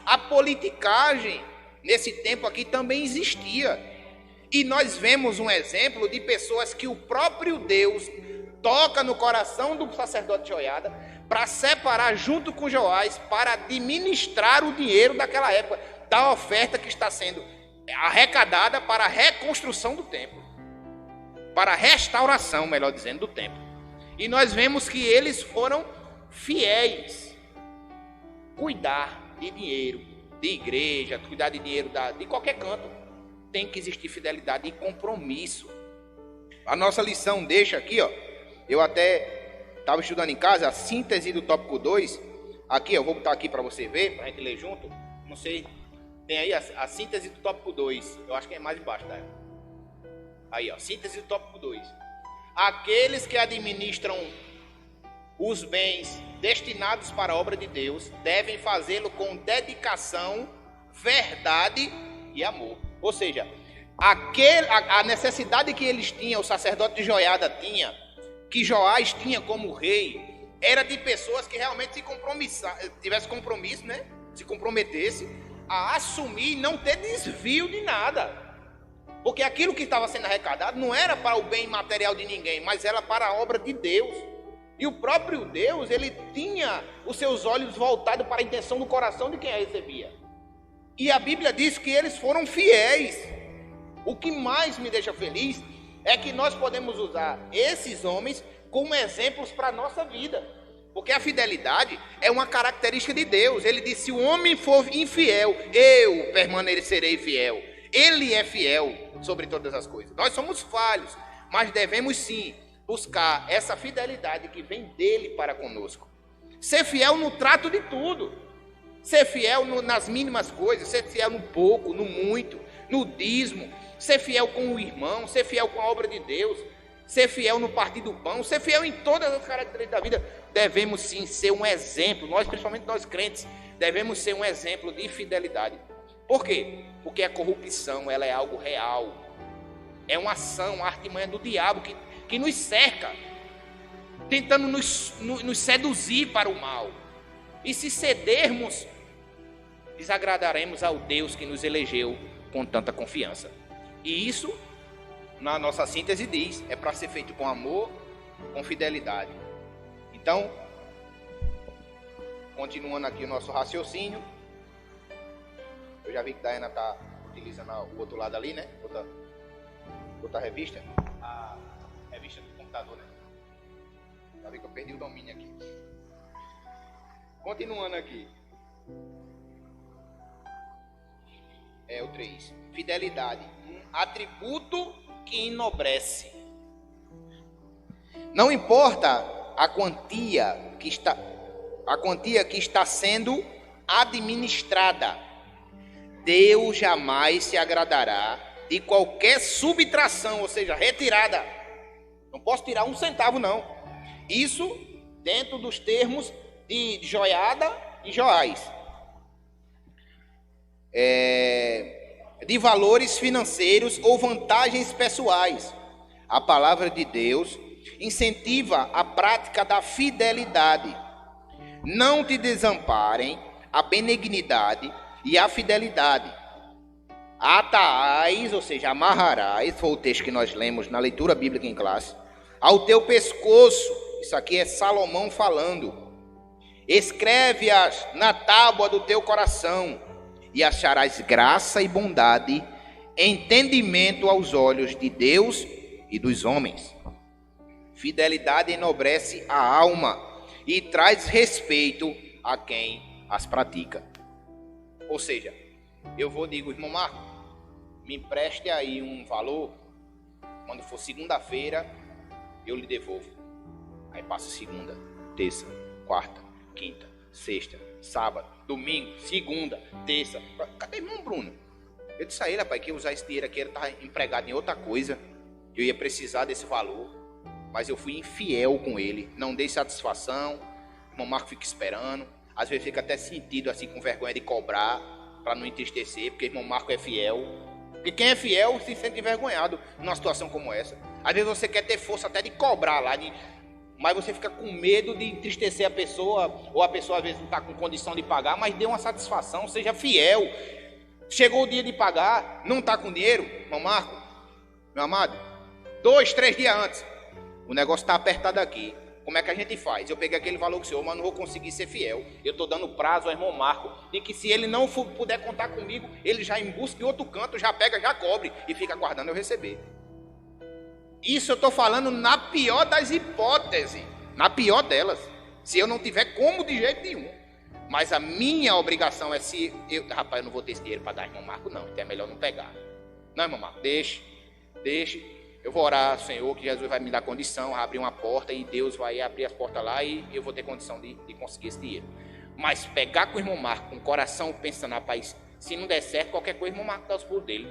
a politicagem nesse tempo aqui também existia. E nós vemos um exemplo de pessoas que o próprio Deus toca no coração do sacerdote Joiada para separar junto com Joás, para administrar o dinheiro daquela época, da oferta que está sendo arrecadada para a reconstrução do templo, para a restauração, melhor dizendo, do templo. E nós vemos que eles foram fiéis. Cuidar de dinheiro, de igreja, cuidar de dinheiro de qualquer canto, tem que existir fidelidade e compromisso. A nossa lição deixa aqui, ó, eu até estava estudando em casa a síntese do tópico 2, aqui eu vou botar aqui para você ver, para a gente ler junto, Não sei. Tem aí a síntese do tópico 2. Eu acho que é mais embaixo, tá? Aí, ó. Síntese do tópico 2. Aqueles que administram os bens destinados para a obra de Deus devem fazê-lo com dedicação, verdade e amor. Ou seja, a necessidade que eles tinham, o sacerdote de Joiada tinha, que Joás tinha como rei, era de pessoas que realmente tivessem compromisso, né? Se comprometesse a assumir e não ter desvio de nada. Porque aquilo que estava sendo arrecadado não era para o bem material de ninguém, mas era para a obra de Deus. E o próprio Deus, ele tinha os seus olhos voltados para a intenção do coração de quem a recebia. E a Bíblia diz que eles foram fiéis. O que mais me deixa feliz é que nós podemos usar esses homens como exemplos para a nossa vida. Porque a fidelidade é uma característica de Deus. Ele disse: se o homem for infiel, eu permanecerei fiel. Ele é fiel sobre todas as coisas. Nós somos falhos, mas devemos sim buscar essa fidelidade que vem dele para conosco. Ser fiel no trato de tudo. Ser fiel nas mínimas coisas. Ser fiel no pouco, no muito, no dízimo. Ser fiel com o irmão. Ser fiel com a obra de Deus. Ser fiel no partir do pão. Ser fiel em todas as características da vida. Devemos sim ser um exemplo. Nós, principalmente nós crentes, devemos ser um exemplo de fidelidade. Por quê? Porque a corrupção, ela é algo real. É uma ação, uma artimanha do diabo que nos cerca, tentando nos seduzir para o mal. E se cedermos, desagradaremos ao Deus que nos elegeu com tanta confiança. E isso, na nossa síntese diz, é para ser feito com amor, com fidelidade. Então, continuando aqui o nosso raciocínio, eu já vi que a Diana está utilizando o outro lado ali, né? Outra revista. A revista do computador, né? Já vi que eu perdi o domínio aqui. Continuando aqui. O 3. Fidelidade. Um atributo que enobrece. Não importa a quantia que está sendo administrada. Deus jamais se agradará de qualquer subtração, ou seja, retirada. Não posso tirar um centavo, não. Isso dentro dos termos de Joiada e Joás. De valores financeiros ou vantagens pessoais. A palavra de Deus incentiva a prática da fidelidade. Não te desamparem a benignidade e a fidelidade. Ataás, ou seja, amarrarás, foi o texto que nós lemos na leitura bíblica em classe, ao teu pescoço. Isso aqui é Salomão falando. Escreve-as na tábua do teu coração, e acharás graça e bondade, entendimento aos olhos de Deus e dos homens. Fidelidade enobrece a alma e traz respeito a quem as pratica. Ou seja, eu digo, irmão Marco, me empreste aí um valor, quando for segunda-feira, eu lhe devolvo. Aí passa segunda, terça, quarta, quinta, sexta, sábado, domingo, segunda, terça. Cadê irmão Bruno? Eu disse a ele, rapaz, que ia usar esse dinheiro aqui, ele estava empregado em outra coisa, eu ia precisar desse valor, mas eu fui infiel com ele, não dei satisfação, o irmão Marco fica esperando, às vezes fica até sentido assim, com vergonha de cobrar, para não entristecer, porque o irmão Marco é fiel. Porque quem é fiel se sente envergonhado numa situação como essa. Às vezes você quer ter força até de cobrar lá, mas você fica com medo de entristecer a pessoa, ou a pessoa às vezes não está com condição de pagar, mas dê uma satisfação, seja fiel. Chegou o dia de pagar, não está com dinheiro, irmão Marco, meu amado, 2, 3 dias antes, o negócio está apertado aqui. Como é que a gente faz? Eu peguei aquele valor com o senhor, mas não vou conseguir ser fiel. Eu estou dando prazo ao irmão Marco, de que se ele não puder contar comigo, ele já em busca de outro canto, já pega, já cobre, e fica aguardando eu receber. Isso eu estou falando na pior das hipóteses, na pior delas, se eu não tiver como de jeito nenhum. Mas a minha obrigação é rapaz, eu não vou ter esse dinheiro para dar irmão Marco, não, então é melhor não pegar. Não, irmão Marco, deixe. Eu vou orar, Senhor, que Jesus vai me dar condição, abrir uma porta e Deus vai abrir as portas lá e eu vou ter condição de conseguir esse dinheiro. Mas pegar com o irmão Marco, com o coração pensando, rapaz, se não der certo, qualquer coisa, o irmão Marco dá os pulos dele.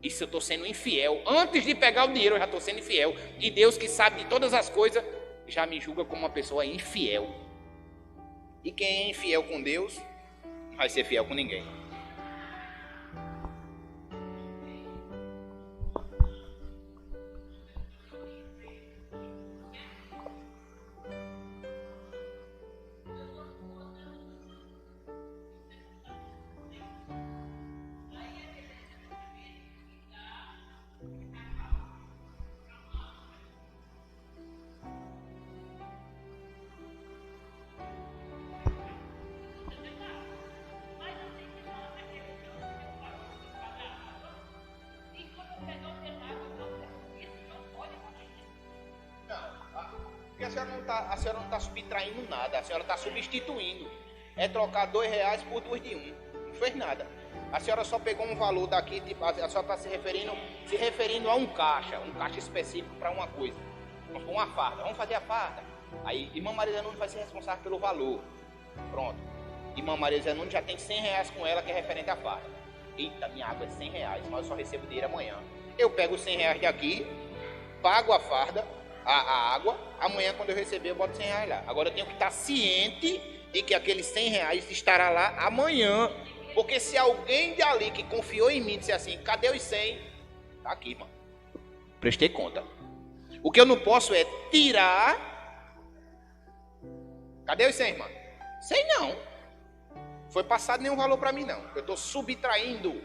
Isso eu estou sendo infiel. Antes de pegar o dinheiro, eu já estou sendo infiel. E Deus, que sabe de todas as coisas, já me julga como uma pessoa infiel. E quem é infiel com Deus, não vai ser fiel com ninguém. Porque a senhora não está subtraindo nada, a senhora está substituindo. É trocar R$2 por 2 de 1. Não fez nada. A senhora só pegou um valor daqui, tipo, a senhora está se referindo a um caixa específico para uma coisa. Vamos pôr uma farda, vamos fazer a farda. Aí irmã Maria Nunes vai ser responsável pelo valor. Pronto. Irmã Maria Nunes já tem R$100 com ela, que é referente à farda. Eita, minha água é R$100, mas eu só recebo dinheiro amanhã. Eu pego os R$100 daqui, pago a farda, a água, amanhã quando eu receber eu boto R$100 lá. Agora eu tenho que estar ciente de que aqueles R$100 estará lá amanhã. Porque se alguém de ali que confiou em mim disser assim, cadê os 100? Tá aqui, irmão. Prestei conta. O que eu não posso é tirar. Cadê os 100, irmão? 100 não. Foi passado nenhum valor para mim não. Eu estou subtraindo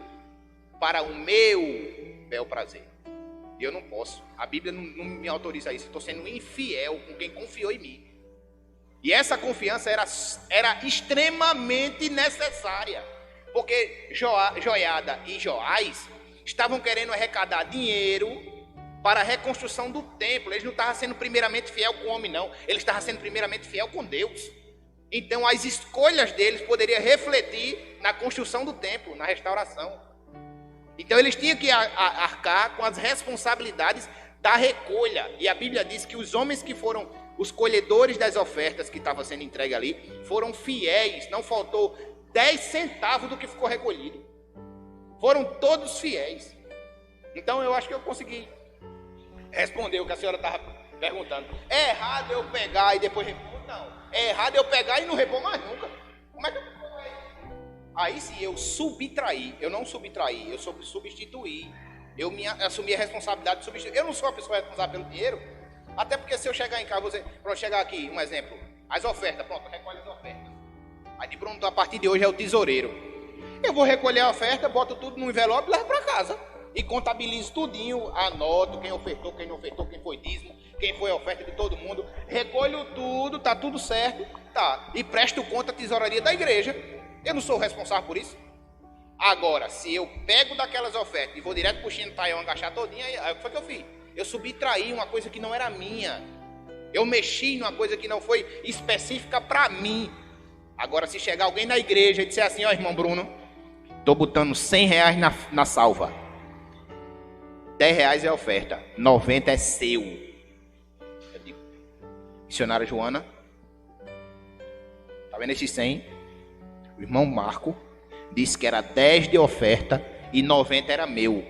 para o meu bel prazer. E eu não posso. A Bíblia não me autoriza isso. Eu estou sendo infiel com quem confiou em mim. E essa confiança era extremamente necessária. Porque Joiada e Joás estavam querendo arrecadar dinheiro para a reconstrução do templo. Eles não estavam sendo primeiramente fiel com o homem, não. Eles estavam sendo primeiramente fiel com Deus. Então as escolhas deles poderiam refletir na construção do templo, na restauração. Então eles tinham que arcar com as responsabilidades da recolha. E a Bíblia diz que os homens que foram os colhedores das ofertas que estavam sendo entregues ali, foram fiéis, não faltou 10 centavos do que ficou recolhido. Foram todos fiéis. Então eu acho que eu consegui responder o que a senhora estava perguntando. É errado eu pegar e depois repor? Não. É errado eu pegar e não repor mais nunca. Como é que eu vou fazer isso? Aí sim, eu subtraí. Eu não subtraí, eu substituí. Eu assumi a responsabilidade de substituir. Eu não sou a pessoa responsável pelo dinheiro. Até porque se eu chegar em casa, pronto, chegar aqui, um exemplo. As ofertas, pronto, recolhe as ofertas. Aí de pronto, a partir de hoje é o tesoureiro. Eu vou recolher a oferta, boto tudo no envelope e levo para casa. E contabilizo tudinho, anoto quem ofertou, quem não ofertou, quem foi dízimo, quem foi a oferta de todo mundo. Recolho tudo, tá tudo certo, tá. E presto conta à tesouraria da igreja. Eu não sou responsável por isso. Agora, se eu pego daquelas ofertas e vou direto pro Chino Taiwan agachar todinha, aí o que foi que eu fiz? Eu subtraí uma coisa que não era minha. Eu mexi numa coisa que não foi específica para mim. Agora, se chegar alguém na igreja e disser assim, ó, irmão Bruno, tô botando R$100 na salva. R$10 é oferta, 90 é seu. Eu digo, missionária Joana, tá vendo esses 100? O irmão Marco disse que era 10 de oferta e 90 era meu.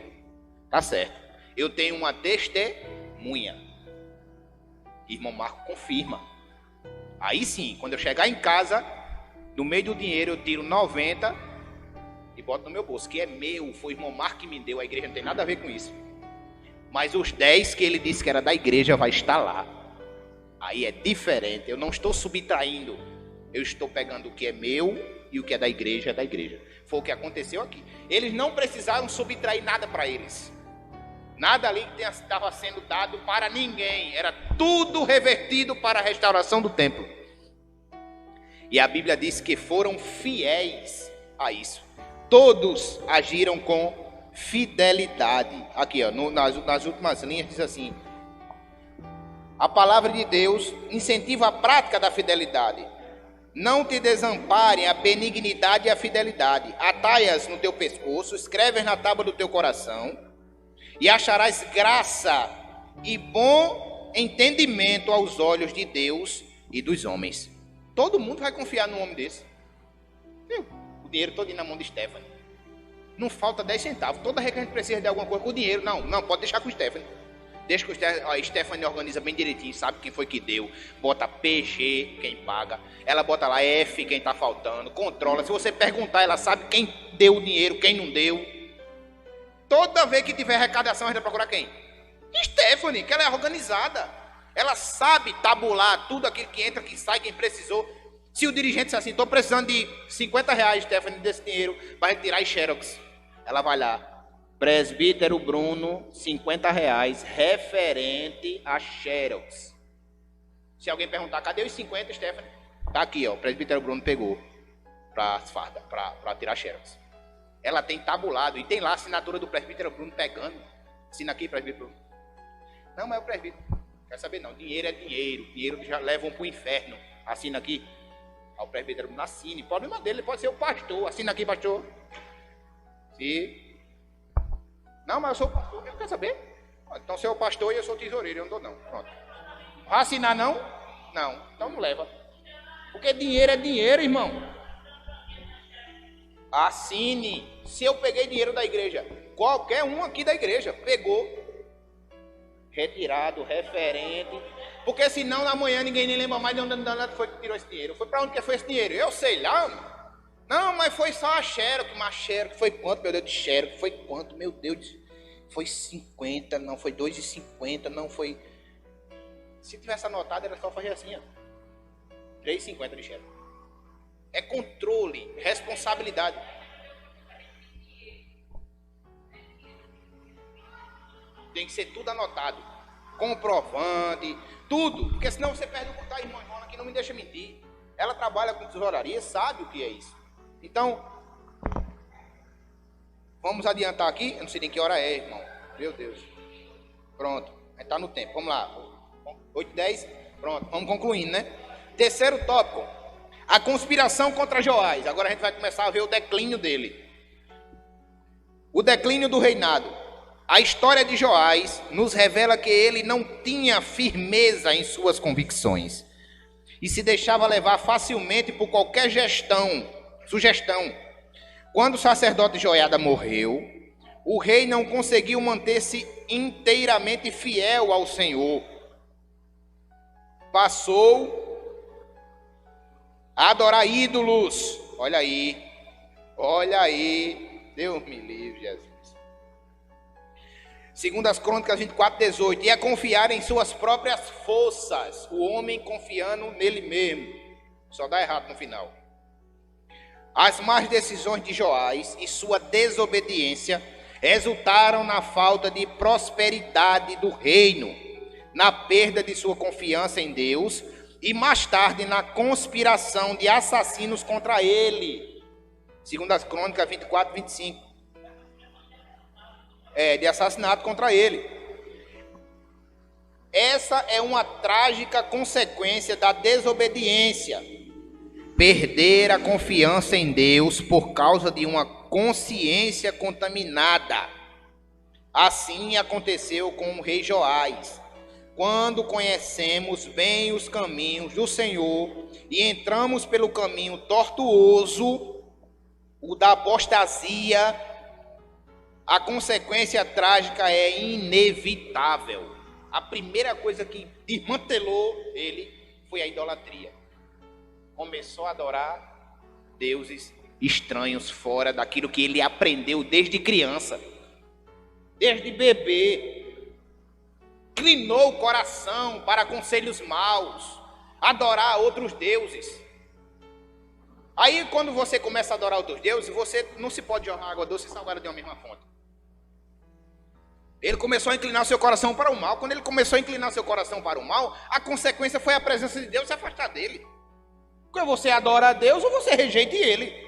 Tá certo. Eu tenho uma testemunha. Irmão Marco confirma. Aí sim, quando eu chegar em casa, no meio do dinheiro eu tiro 90 e boto no meu bolso, que é meu, foi o irmão Marco que me deu, a igreja não tem nada a ver com isso. Mas os 10 que ele disse que era da igreja vai estar lá. Aí é diferente, eu não estou subtraindo, eu estou pegando o que é meu e o que é da igreja é da igreja. Foi o que aconteceu aqui. Eles não precisaram subtrair nada para eles. Nada ali que estava sendo dado para ninguém. Era tudo revertido para a restauração do templo. E a Bíblia diz que foram fiéis a isso. Todos agiram com fidelidade. Aqui, ó, nas últimas linhas diz assim: a palavra de Deus incentiva a prática da fidelidade. Não te desamparem a benignidade e a fidelidade. Atai-as no teu pescoço, escreve na tábua do teu coração, e acharás graça e bom entendimento aos olhos de Deus e dos homens. Todo mundo vai confiar num homem desse. Viu? O dinheiro todo na mão de Stephanie. Não falta 10 centavos. Toda vez que a gente precisa de alguma coisa com o dinheiro, não, pode deixar com o Stephanie. Deixa que a Stephanie organiza bem direitinho, sabe quem foi que deu. Bota PG, quem paga. Ela bota lá F, quem tá faltando. Controla. Se você perguntar, ela sabe quem deu o dinheiro, quem não deu. Toda vez que tiver arrecadação, a gente vai procurar quem? Stephanie, que ela é organizada. Ela sabe tabular tudo aquilo que entra, que sai, quem precisou. Se o dirigente disser assim, estou precisando de R$50, Stephanie, desse dinheiro para retirar as xerox. Ela vai lá. Presbítero Bruno, R$50, referente a xerox. Se alguém perguntar, cadê os 50, Stephanie? Tá aqui, ó, o presbítero Bruno pegou para tirar xerox. Ela tem tabulado e tem lá a assinatura do presbítero Bruno pegando. Assina aqui, presbítero Bruno. Não, mas é o presbítero. Quer saber não, dinheiro é dinheiro. Dinheiro já levam para o inferno. Assina aqui. O presbítero Bruno assine. O problema dele, ele pode ser o pastor. Assina aqui, pastor. Sim. Não, mas eu sou o pastor, eu quero saber. Então você é o pastor e eu sou o tesoureiro, eu não dou não. Pronto. Vai assinar não? Não, então não leva. Porque dinheiro é dinheiro, irmão. Assine. Se eu peguei dinheiro da igreja, qualquer um aqui da igreja pegou, retirado, referente. Porque senão amanhã ninguém nem lembra mais de onde foi que tirou esse dinheiro. Foi para onde que foi esse dinheiro? Eu sei lá, mano. Não, mas foi só a xerox, mas xerox foi quanto, meu Deus, de xerox? Foi quanto, meu Deus? Foi 50, não, foi 2,50, não foi... Se tivesse anotado, era só fazer assim, ó. 3,50 de xerox. É controle, responsabilidade. Tem que ser tudo anotado. Comprovante, tudo. Porque senão você perde o contato, irmã. Irmã aqui não me deixa mentir. Ela trabalha com tesouraria, sabe o que é isso. Então, vamos adiantar aqui. Eu não sei nem que hora é, irmão. Meu Deus. Pronto. A gente está no tempo. Vamos lá. 8h10. Pronto. Vamos concluindo, né? Terceiro tópico. A conspiração contra Joás. Agora a gente vai começar a ver o declínio dele. O declínio do reinado. A história de Joás nos revela que ele não tinha firmeza em suas convicções e se deixava levar facilmente por qualquer sugestão. Quando o sacerdote Joiada morreu, o rei não conseguiu manter-se inteiramente fiel ao Senhor. Passou a adorar ídolos. Olha aí, Deus me livre, Jesus. Segundo as Crônicas 24:18, e a confiar em suas próprias forças, o homem confiando nele mesmo. Só dá errado no final. As más decisões de Joás e sua desobediência resultaram na falta de prosperidade do reino, na perda de sua confiança em Deus e mais tarde na conspiração de assassinos contra ele. Segundo as Crônicas 24:25. De assassinato contra ele. Essa é uma trágica consequência da desobediência. Perder a confiança em Deus por causa de uma consciência contaminada. Assim aconteceu com o rei Joás. Quando conhecemos bem os caminhos do Senhor e entramos pelo caminho tortuoso, o da apostasia, a consequência trágica é inevitável. A primeira coisa que desmantelou ele foi a idolatria. Começou a adorar deuses estranhos fora daquilo que ele aprendeu desde criança, desde bebê. Inclinou o coração para conselhos maus, adorar outros deuses. Aí quando você começa a adorar outros deuses, você não se pode jorrar água doce e salgada de uma mesma fonte. Ele começou a inclinar seu coração para o mal. Quando ele começou a inclinar seu coração para o mal, a consequência foi a presença de Deus se afastar dele. Porque você adora a Deus ou você rejeita ele.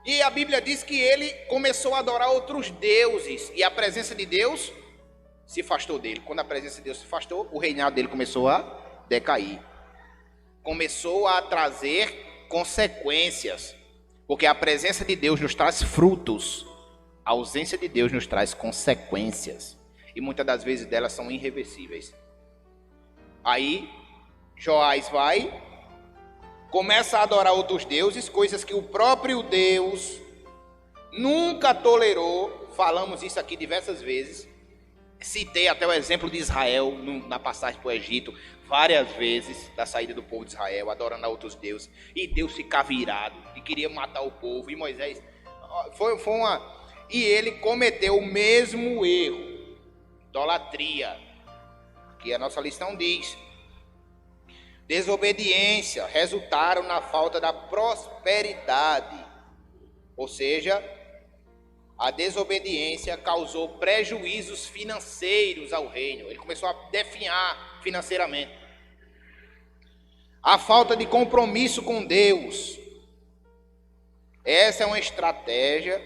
E a Bíblia diz que ele começou a adorar outros deuses e a presença de Deus se afastou dele. Quando a presença de Deus se afastou, o reinado dele começou a decair. Começou a trazer consequências. Porque a presença de Deus nos traz frutos. A ausência de Deus nos traz consequências. E muitas das vezes delas são irreversíveis. Aí, Joás vai começa a adorar outros deuses, coisas que o próprio Deus nunca tolerou. Falamos isso aqui diversas vezes. Citei até o exemplo de Israel na passagem para o Egito, várias vezes, da saída do povo de Israel, adorando a outros deuses, e Deus ficar virado, e queria matar o povo, e Moisés, e ele cometeu o mesmo erro, idolatria, que a nossa lição diz, desobediência, resultaram na falta da prosperidade, ou seja, a desobediência causou prejuízos financeiros ao reino. Ele começou a definhar financeiramente. A falta de compromisso com Deus. Essa é uma estratégia,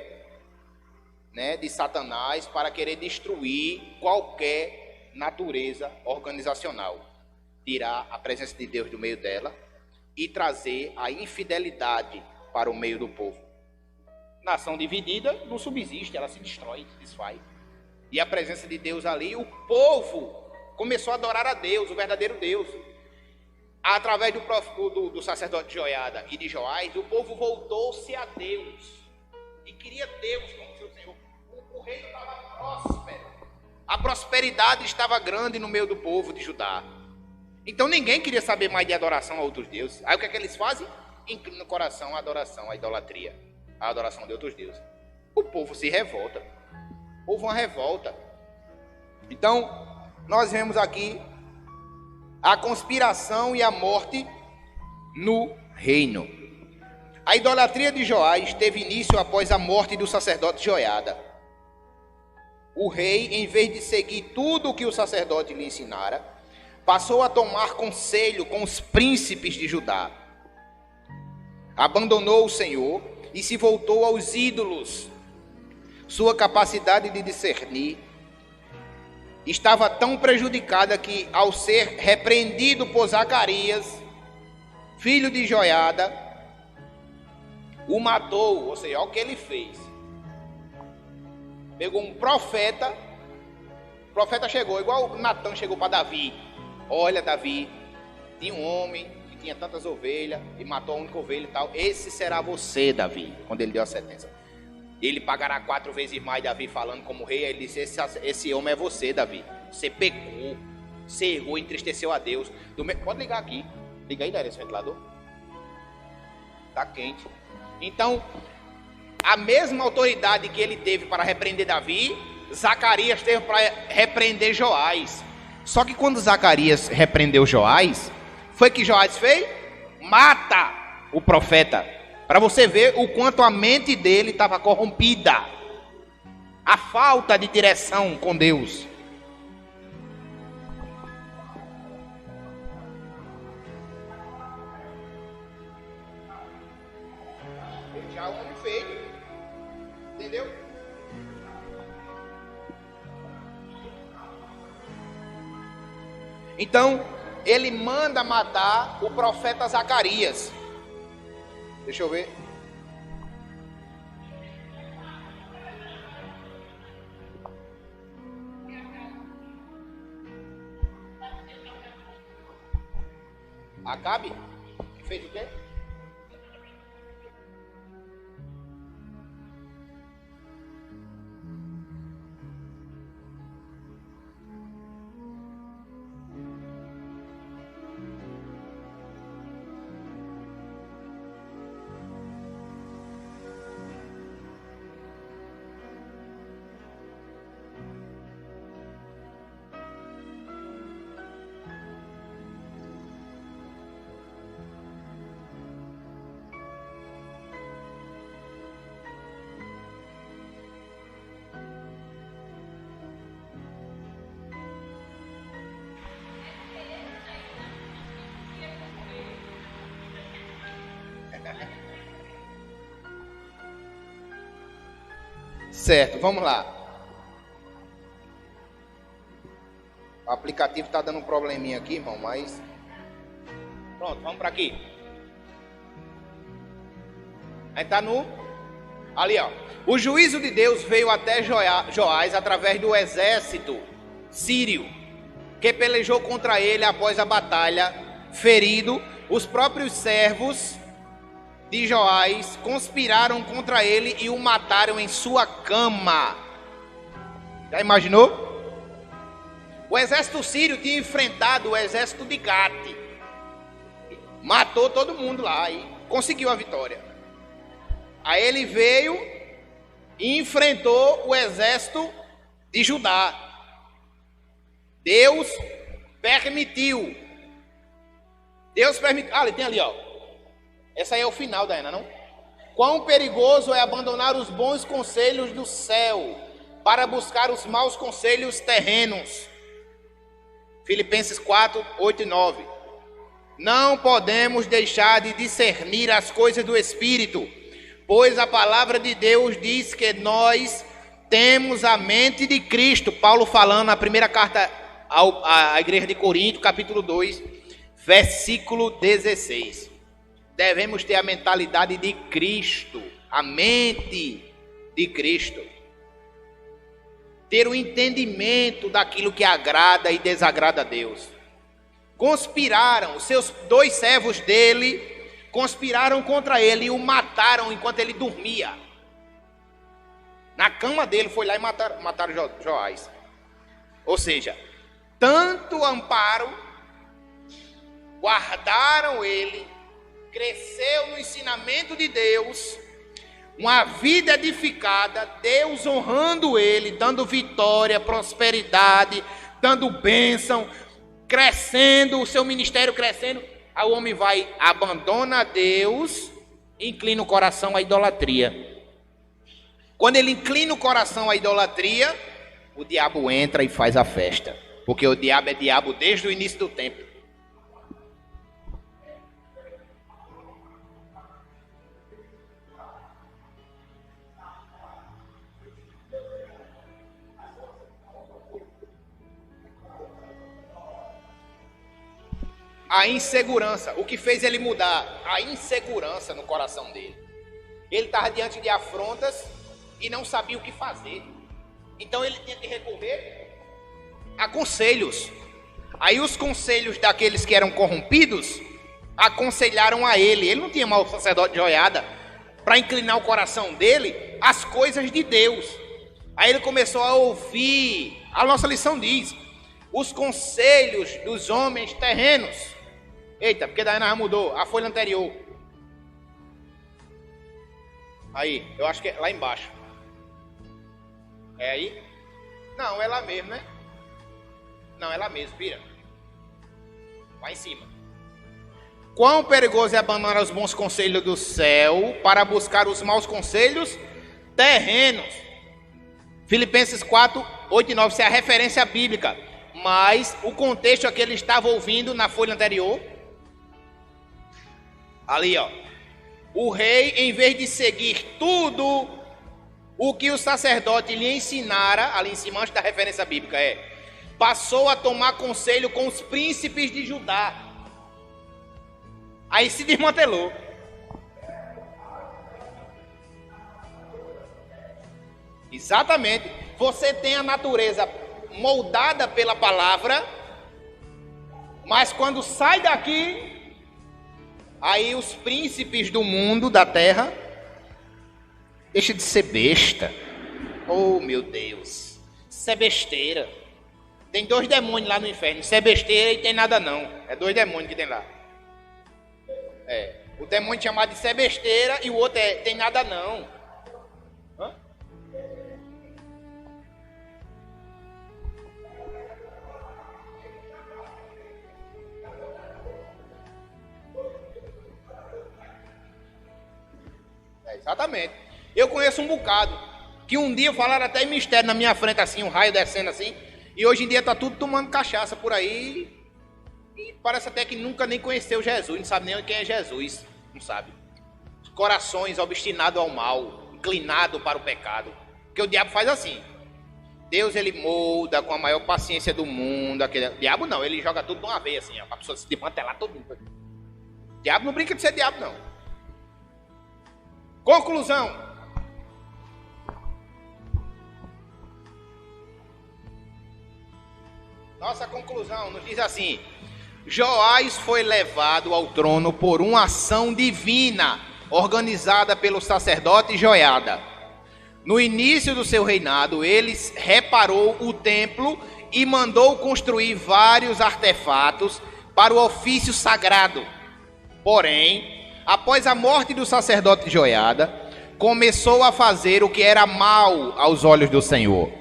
né, de Satanás para querer destruir qualquer natureza organizacional. Tirar a presença de Deus do meio dela e trazer a infidelidade para o meio do povo. Nação dividida não subsiste, ela se destrói, se desfaz. E a presença de Deus ali, o povo começou a adorar a Deus, o verdadeiro Deus. Através do sacerdote Joiada e de Joás, o povo voltou-se a Deus. E queria Deus como seu Senhor. O reino estava próspero. A prosperidade estava grande no meio do povo de Judá. Então ninguém queria saber mais de adoração a outros deuses. Aí o que é que eles fazem? Inclinam no coração a adoração, a idolatria. A adoração de outros deuses. O povo se revolta. Houve uma revolta. Então, nós vemos aqui a conspiração e a morte no reino. A idolatria de Joás teve início após a morte do sacerdote Joiada. O rei, em vez de seguir tudo o que o sacerdote lhe ensinara, passou a tomar conselho com os príncipes de Judá. Abandonou o Senhor e se voltou aos ídolos. Sua capacidade de discernir estava tão prejudicada que, ao ser repreendido por Zacarias, filho de Joiada, o matou. Ou seja, olha o que ele fez. Pegou um profeta, o profeta chegou, igual Natan chegou para Davi. Olha, Davi, tinha um homem tinha tantas ovelhas e matou a única ovelha e tal. Esse será você, Davi, quando ele deu a sentença. Ele pagará 4 vezes mais, Davi falando como rei. Aí ele disse, esse homem é você, Davi. Você pecou, você errou, entristeceu a Deus. Pode ligar aqui. Liga aí, Daí, esse ventilador. Tá quente. Então, a mesma autoridade que ele teve para repreender Davi, Zacarias teve para repreender Joás. Só que quando Zacarias repreendeu Joás, foi que Joás fez? Mata o profeta. Para você ver o quanto a mente dele estava corrompida. A falta de direção com Deus. Ele já é um homem feio. Entendeu? Então, ele manda matar o profeta Zacarias. Deixa eu ver. Acabe? Fez o quê? Certo, vamos lá. O aplicativo está dando um probleminha aqui, irmão, mas... Pronto, vamos para aqui. Aí está no... Ali, ó. O juízo de Deus veio até Joás através do exército sírio, que pelejou contra ele após a batalha. Ferido, os próprios servos de Joás conspiraram contra ele e o mataram em sua cama. Já imaginou? O exército sírio tinha enfrentado o exército de Gate. Matou todo mundo lá e conseguiu a vitória. Aí ele veio e enfrentou o exército de Judá. Deus permitiu. Ah, ele tem ali, ó. Essa aí é o final da Ana, não? Quão perigoso é abandonar os bons conselhos do céu para buscar os maus conselhos terrenos. Filipenses 4, 8 e 9. Não podemos deixar de discernir as coisas do Espírito, pois a palavra de Deus diz que nós temos a mente de Cristo. Paulo falando na primeira carta à igreja de Corinto, capítulo 2, versículo 16. Devemos ter a mentalidade de Cristo, a mente de Cristo. Ter o entendimento daquilo que agrada e desagrada a Deus. Conspiraram, os seus 2 servos dele conspiraram contra ele e o mataram enquanto ele dormia. Na cama dele, foi lá e mataram Joás. Ou seja, tanto amparo, guardaram ele, cresceu no ensinamento de Deus, uma vida edificada, Deus honrando ele, dando vitória, prosperidade, dando bênção, crescendo, o seu ministério crescendo. Aí o homem vai, abandona Deus, inclina o coração à idolatria. Quando ele inclina o coração à idolatria, o diabo entra e faz a festa, porque o diabo é diabo desde o início do tempo. A insegurança, o que fez ele mudar? A insegurança no coração dele. Ele estava diante de afrontas e não sabia o que fazer. Então ele tinha que recorrer a conselhos. Aí os conselhos daqueles que eram corrompidos aconselharam a ele. Ele não tinha mal sacerdote de olhada para inclinar o coração dele às coisas de Deus. Aí ele começou a ouvir, a nossa lição diz, os conselhos dos homens terrenos. Eita, porque daí nós mudou a folha anterior. Aí, eu acho que é lá embaixo. É aí? Não, é lá mesmo, né? Não, é lá mesmo, vira. Lá em cima. Quão perigoso é abandonar os bons conselhos do céu para buscar os maus conselhos terrenos. Filipenses 4, 8 e 9, isso é a referência bíblica. Mas o contexto é que ele estava ouvindo na folha anterior. Ali, ó. O rei, em vez de seguir tudo o que o sacerdote lhe ensinara, ali em cima, antes da referência bíblica, passou a tomar conselho com os príncipes de Judá. Aí se desmantelou. Exatamente. Você tem a natureza moldada pela palavra, mas quando sai daqui, aí os príncipes do mundo, da terra, deixa de ser besta. Oh, meu Deus, isso é besteira. Tem 2 demônios lá no inferno, isso é besteira e tem nada não. É 2 demônios que tem lá. O demônio chamado de isso é besteira e o outro tem nada não. Hã? Exatamente. Eu conheço um bocado que um dia falaram até em mistério na minha frente assim, um raio descendo assim, e hoje em dia tá tudo tomando cachaça por aí e parece até que nunca nem conheceu Jesus, não sabe nem quem é Jesus, não sabe. Corações obstinados ao mal, inclinados para o pecado, porque o diabo faz assim. Deus ele molda com a maior paciência do mundo, aquele diabo não, ele joga tudo de uma vez assim, ó, para a pessoa se desmantelar todo mundo. O diabo não brinca de ser diabo não. Conclusão. Nossa conclusão nos diz assim: Joás foi levado ao trono por uma ação divina, organizada pelo sacerdote Joiada. No início do seu reinado, ele reparou o templo e mandou construir vários artefatos para o ofício sagrado. Porém, após a morte do sacerdote Joiada, começou a fazer o que era mal aos olhos do Senhor.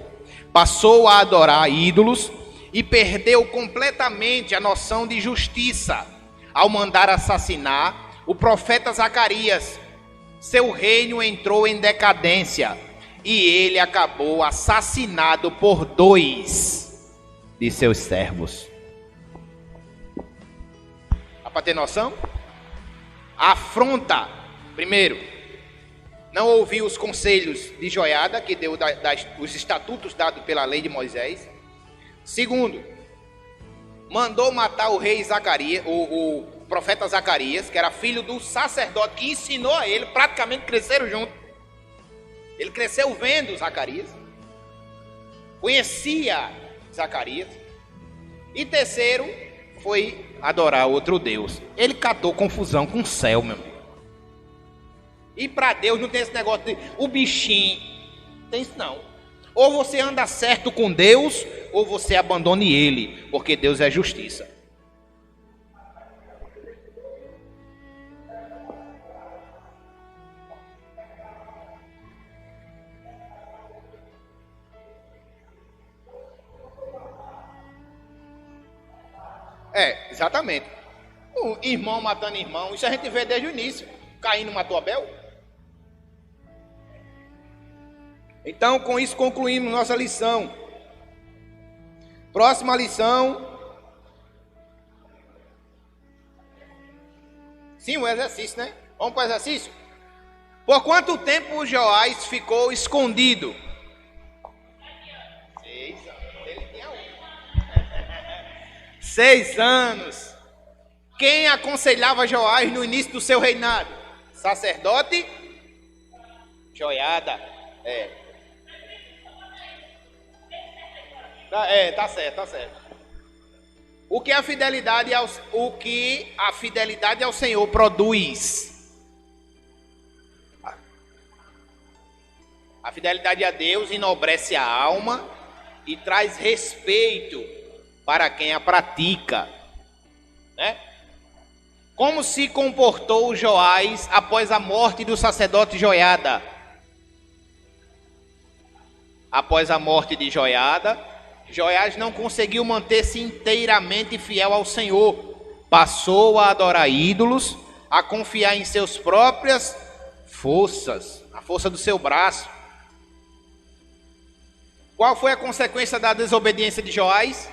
Passou a adorar ídolos e perdeu completamente a noção de justiça ao mandar assassinar o profeta Zacarias. Seu reino entrou em decadência e ele acabou assassinado por 2 de seus servos. Dá para ter noção? A afronta, primeiro, não ouviu os conselhos de Joiada, que deu os estatutos dados pela lei de Moisés. Segundo, mandou matar o rei Zacarias, o profeta Zacarias, que era filho do sacerdote que ensinou a ele, praticamente cresceram juntos. Ele cresceu vendo Zacarias, conhecia Zacarias. E terceiro, foi adorar outro Deus. Ele catou confusão com o céu, meu amigo. E para Deus não tem esse negócio de o bichinho, não tem isso não. Ou você anda certo com Deus, ou você abandone Ele, porque Deus é justiça. Exatamente. O irmão matando irmão, isso a gente vê desde o início. Caíno matou Abel. Então, com isso concluímos nossa lição. Próxima lição. Sim, o exercício, né? Vamos para o exercício? Por quanto tempo Joás ficou escondido? 6 anos. Ele tinha 6 anos. Quem aconselhava Joás no início do seu reinado? Sacerdote Joiada. Tá certo. O que a fidelidade ao Senhor produz? A fidelidade a Deus enobrece a alma e traz respeito para quem a pratica, né? Como se comportou Joás após a morte do sacerdote Joiada? Após a morte de Joiada, Joás não conseguiu manter-se inteiramente fiel ao Senhor. Passou a adorar ídolos, a confiar em suas próprias forças, a força do seu braço. Qual foi a consequência da desobediência de Joás?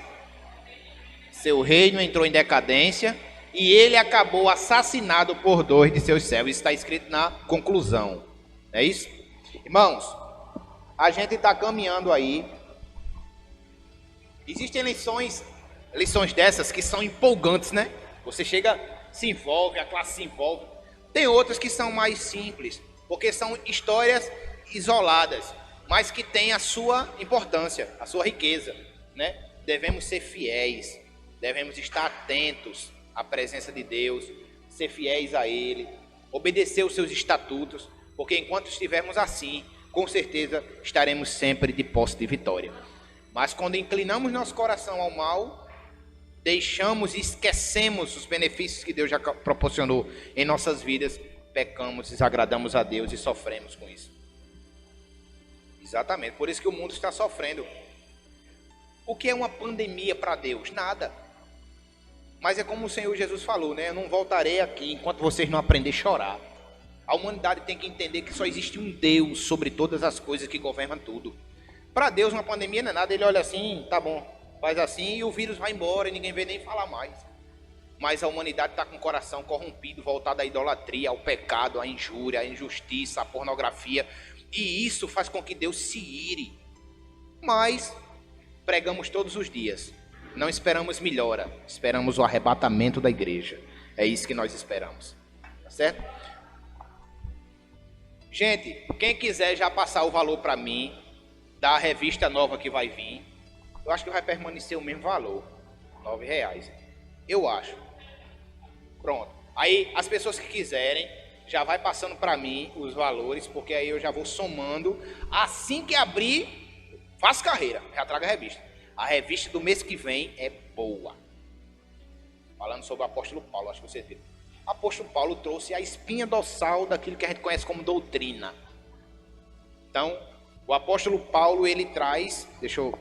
Seu reino entrou em decadência e ele acabou assassinado por 2 de seus servos. Isso está escrito na conclusão. É isso? Irmãos, a gente está caminhando aí. Existem lições dessas que são empolgantes, né? Você chega, se envolve, a classe se envolve. Tem outras que são mais simples, porque são histórias isoladas, mas que têm a sua importância, a sua riqueza, né? Devemos ser fiéis, devemos estar atentos à presença de Deus, ser fiéis a Ele, obedecer os seus estatutos, porque enquanto estivermos assim, com certeza estaremos sempre de posse de vitória. Mas quando inclinamos nosso coração ao mal, deixamos e esquecemos os benefícios que Deus já proporcionou em nossas vidas, pecamos, desagradamos a Deus e sofremos com isso. Exatamente, por isso que o mundo está sofrendo. O que é uma pandemia para Deus? Nada. Mas é como o Senhor Jesus falou, né? Eu não voltarei aqui enquanto vocês não aprenderem a chorar. A humanidade tem que entender que só existe um Deus sobre todas as coisas que governa tudo. Para Deus uma pandemia não é nada, ele olha assim, tá bom, faz assim e o vírus vai embora e ninguém vê nem falar mais. Mas a humanidade está com o coração corrompido, voltado à idolatria, ao pecado, à injúria, à injustiça, à pornografia. E isso faz com que Deus se ire. Mas pregamos todos os dias. Não esperamos melhora, esperamos o arrebatamento da igreja. É isso que nós esperamos. Tá certo? Gente, quem quiser já passar o valor para mim, da revista nova que vai vir, eu acho que vai permanecer o mesmo valor, R$9. Eu acho. Pronto. Aí as pessoas que quiserem, já vai passando para mim os valores, porque aí eu já vou somando. Assim que abrir, faço carreira, já trago a revista. A revista do mês que vem é boa. Falando sobre o apóstolo Paulo, acho que vocês viram. O apóstolo Paulo trouxe a espinha dorsal daquilo que a gente conhece como doutrina. Então, o apóstolo Paulo, ele traz... Deixa eu...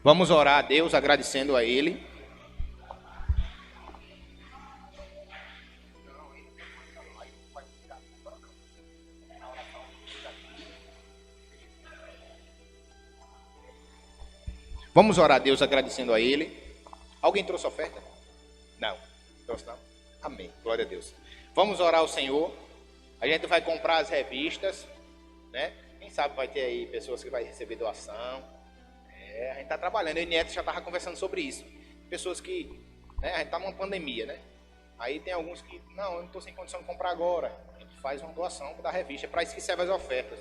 Vamos orar a Deus, agradecendo a Ele. Vamos orar a Deus, agradecendo a Ele. Alguém trouxe oferta? Não. Trouxe não? Amém. Glória a Deus. Vamos orar ao Senhor. A gente vai comprar as revistas, né? Quem sabe vai ter aí pessoas que vai receber doação. A gente está trabalhando, eu e o Neto já estava conversando sobre isso. Pessoas que, né, a gente está numa pandemia, né? Aí tem alguns que, não, eu não estou sem condição de comprar agora. A gente faz uma doação da revista, é para isso que serve as ofertas.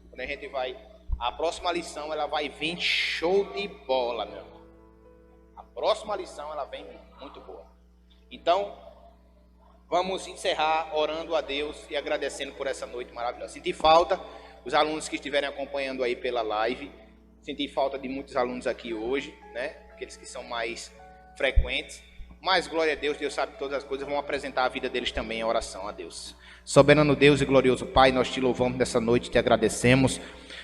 Quando a gente vai, a próxima lição ela vai vir show de bola, meu irmão. A próxima lição ela vem muito boa. Então, vamos encerrar orando a Deus e agradecendo por essa noite maravilhosa. Senti falta, os alunos que estiverem acompanhando aí pela live, senti falta de muitos alunos aqui hoje, né? Aqueles que são mais frequentes. Mas, glória a Deus, Deus sabe todas as coisas. Vamos apresentar a vida deles também em oração a Deus. Soberano Deus e glorioso Pai, nós te louvamos nessa noite, te agradecemos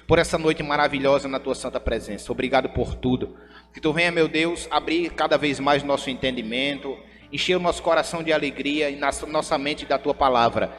por essa noite maravilhosa na tua santa presença. Obrigado por tudo. Que tu venha, meu Deus, abrir cada vez mais nosso entendimento, encher o nosso coração de alegria e nossa mente da tua palavra.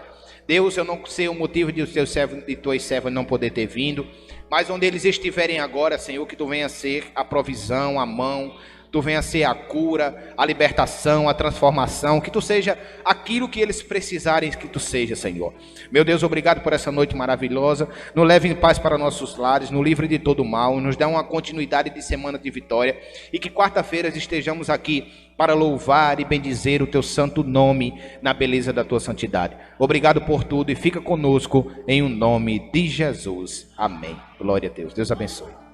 Deus, eu não sei o motivo de os teus servos e tuas servas não poder ter vindo, mas onde eles estiverem agora, Senhor, que tu venha ser a provisão, a mão, tu venha ser a cura, a libertação, a transformação, que tu seja aquilo que eles precisarem que tu seja, Senhor. Meu Deus, obrigado por essa noite maravilhosa. Nos leve em paz para nossos lares, nos livre de todo mal, nos dá uma continuidade de semana de vitória e que quarta-feira estejamos aqui para louvar e bendizer o teu santo nome na beleza da tua santidade. Obrigado por tudo e fica conosco em o nome de Jesus. Amém. Glória a Deus. Deus abençoe.